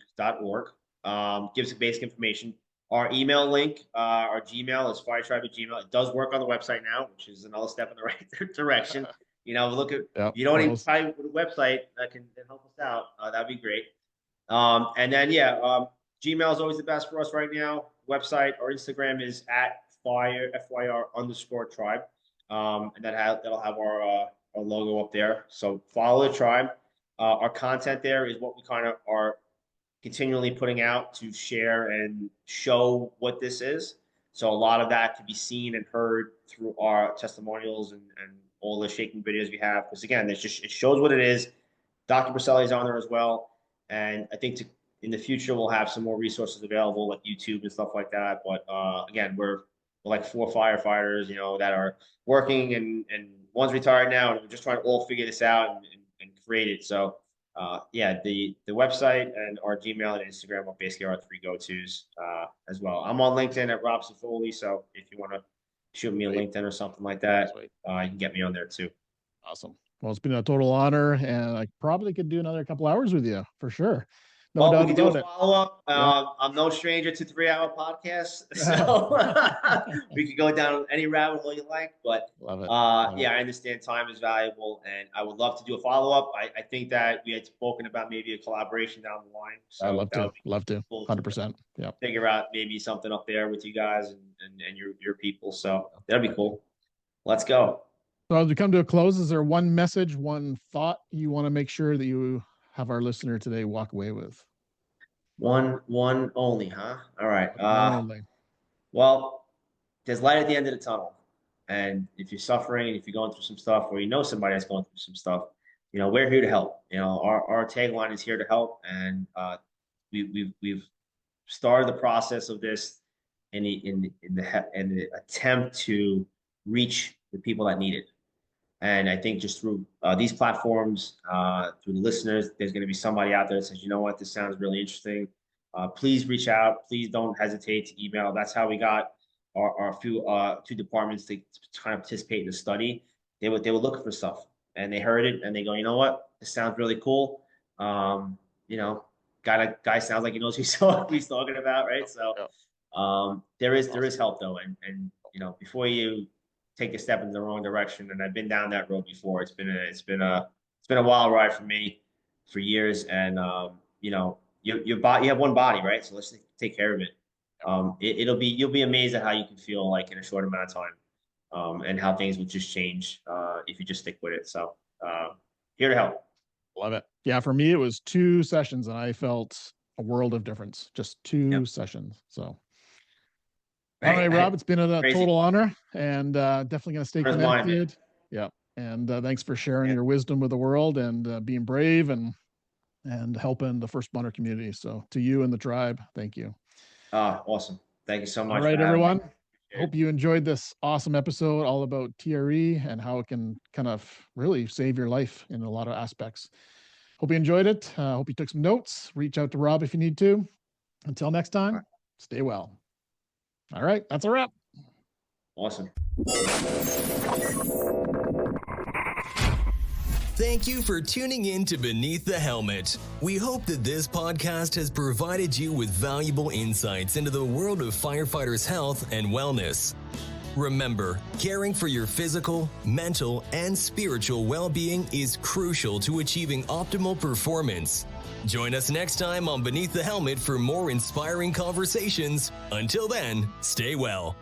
Gives basic information. Our email link, our Gmail is firetribe@gmail. It does work on the website now, which is another step in the right direction. Look at you don't even try with a website that can help us out. That'd be great. And then Gmail is always the best for us right now. Website or Instagram is at FYR_tribe. And that'll have our logo up there. So follow the tribe. Our content there is what we kind of are continually putting out to share and show what this is. So a lot of that can be seen and heard through our testimonials and all the shaking videos we have. Because again, it shows what it is. Dr. Cefoli is on there as well. And I think in the future, we'll have some more resources available like YouTube and stuff like that. But again, we're like 4 firefighters, that are working and one's retired now. And we're just trying to all figure this out and create it. So the website and our Gmail and Instagram are basically our 3 go-tos as well. I'm on LinkedIn at Rob Cefoli. So if you want to shoot me a LinkedIn or something like that, you can get me on there too. Awesome. Well, it's been a total honor, and I probably could do another couple hours with you for sure. No doubt we can do a follow-up. I'm no stranger to 3-hour podcasts, so we could go down any rabbit hole you like. But Love it. I understand time is valuable, and I would love to do a follow-up. I think that we had spoken about maybe a collaboration down the line. So I'd love to, 100%. Yeah. Figure out maybe something up there with you guys and your people. So that'd be cool. Let's go. So as we come to a close, is there one message, one thought you want to make sure that you have our listener today walk away with? One only, huh? All right. Only. Well, there's light at the end of the tunnel. And if you're suffering and if you're going through some stuff or somebody that's going through some stuff, we're here to help. Our tagline is here to help. And we've started the process of this in the attempt to reach the people that need it. And I think just through these platforms, through the listeners, there's going to be somebody out there that says, you know what, this sounds really interesting. Please reach out. Please don't hesitate to email. That's how we got our few two departments to kind of participate in the study. They were looking for stuff, and they heard it, and they go, you know what, this sounds really cool. You know, guy sounds like he knows what he's talking about, right? So there is help though, and you know, before you take a step in the wrong direction, and I've been down that road before. It's been a wild ride for me for years, and you know, you have one body, right? So let's take care of it. You'll be amazed at how you can feel like in a short amount of time, and how things will just change if you just stick with it. So here to help. Love it. Yeah, for me it was 2 sessions, and I felt a world of difference. Just 2 sessions. So. All right, Rob, it's been a total honor, and definitely going to stay connected. Yeah. And thanks for sharing your wisdom with the world, and being brave and helping the first responder community. So to you and the tribe, thank you. Awesome. Thank you so much. All right, everyone. Hope you enjoyed this awesome episode all about TRE and how it can kind of really save your life in a lot of aspects. Hope you enjoyed it. Hope you took some notes. Reach out to Rob if you need to. Until next time, stay well. All right, that's a wrap. Awesome. Thank you for tuning in to Beneath the Helmet. We hope that this podcast has provided you with valuable insights into the world of firefighters' health and wellness. Remember, caring for your physical, mental, and spiritual well-being is crucial to achieving optimal performance. Join us next time on Beneath the Helmet for more inspiring conversations. Until then, stay well.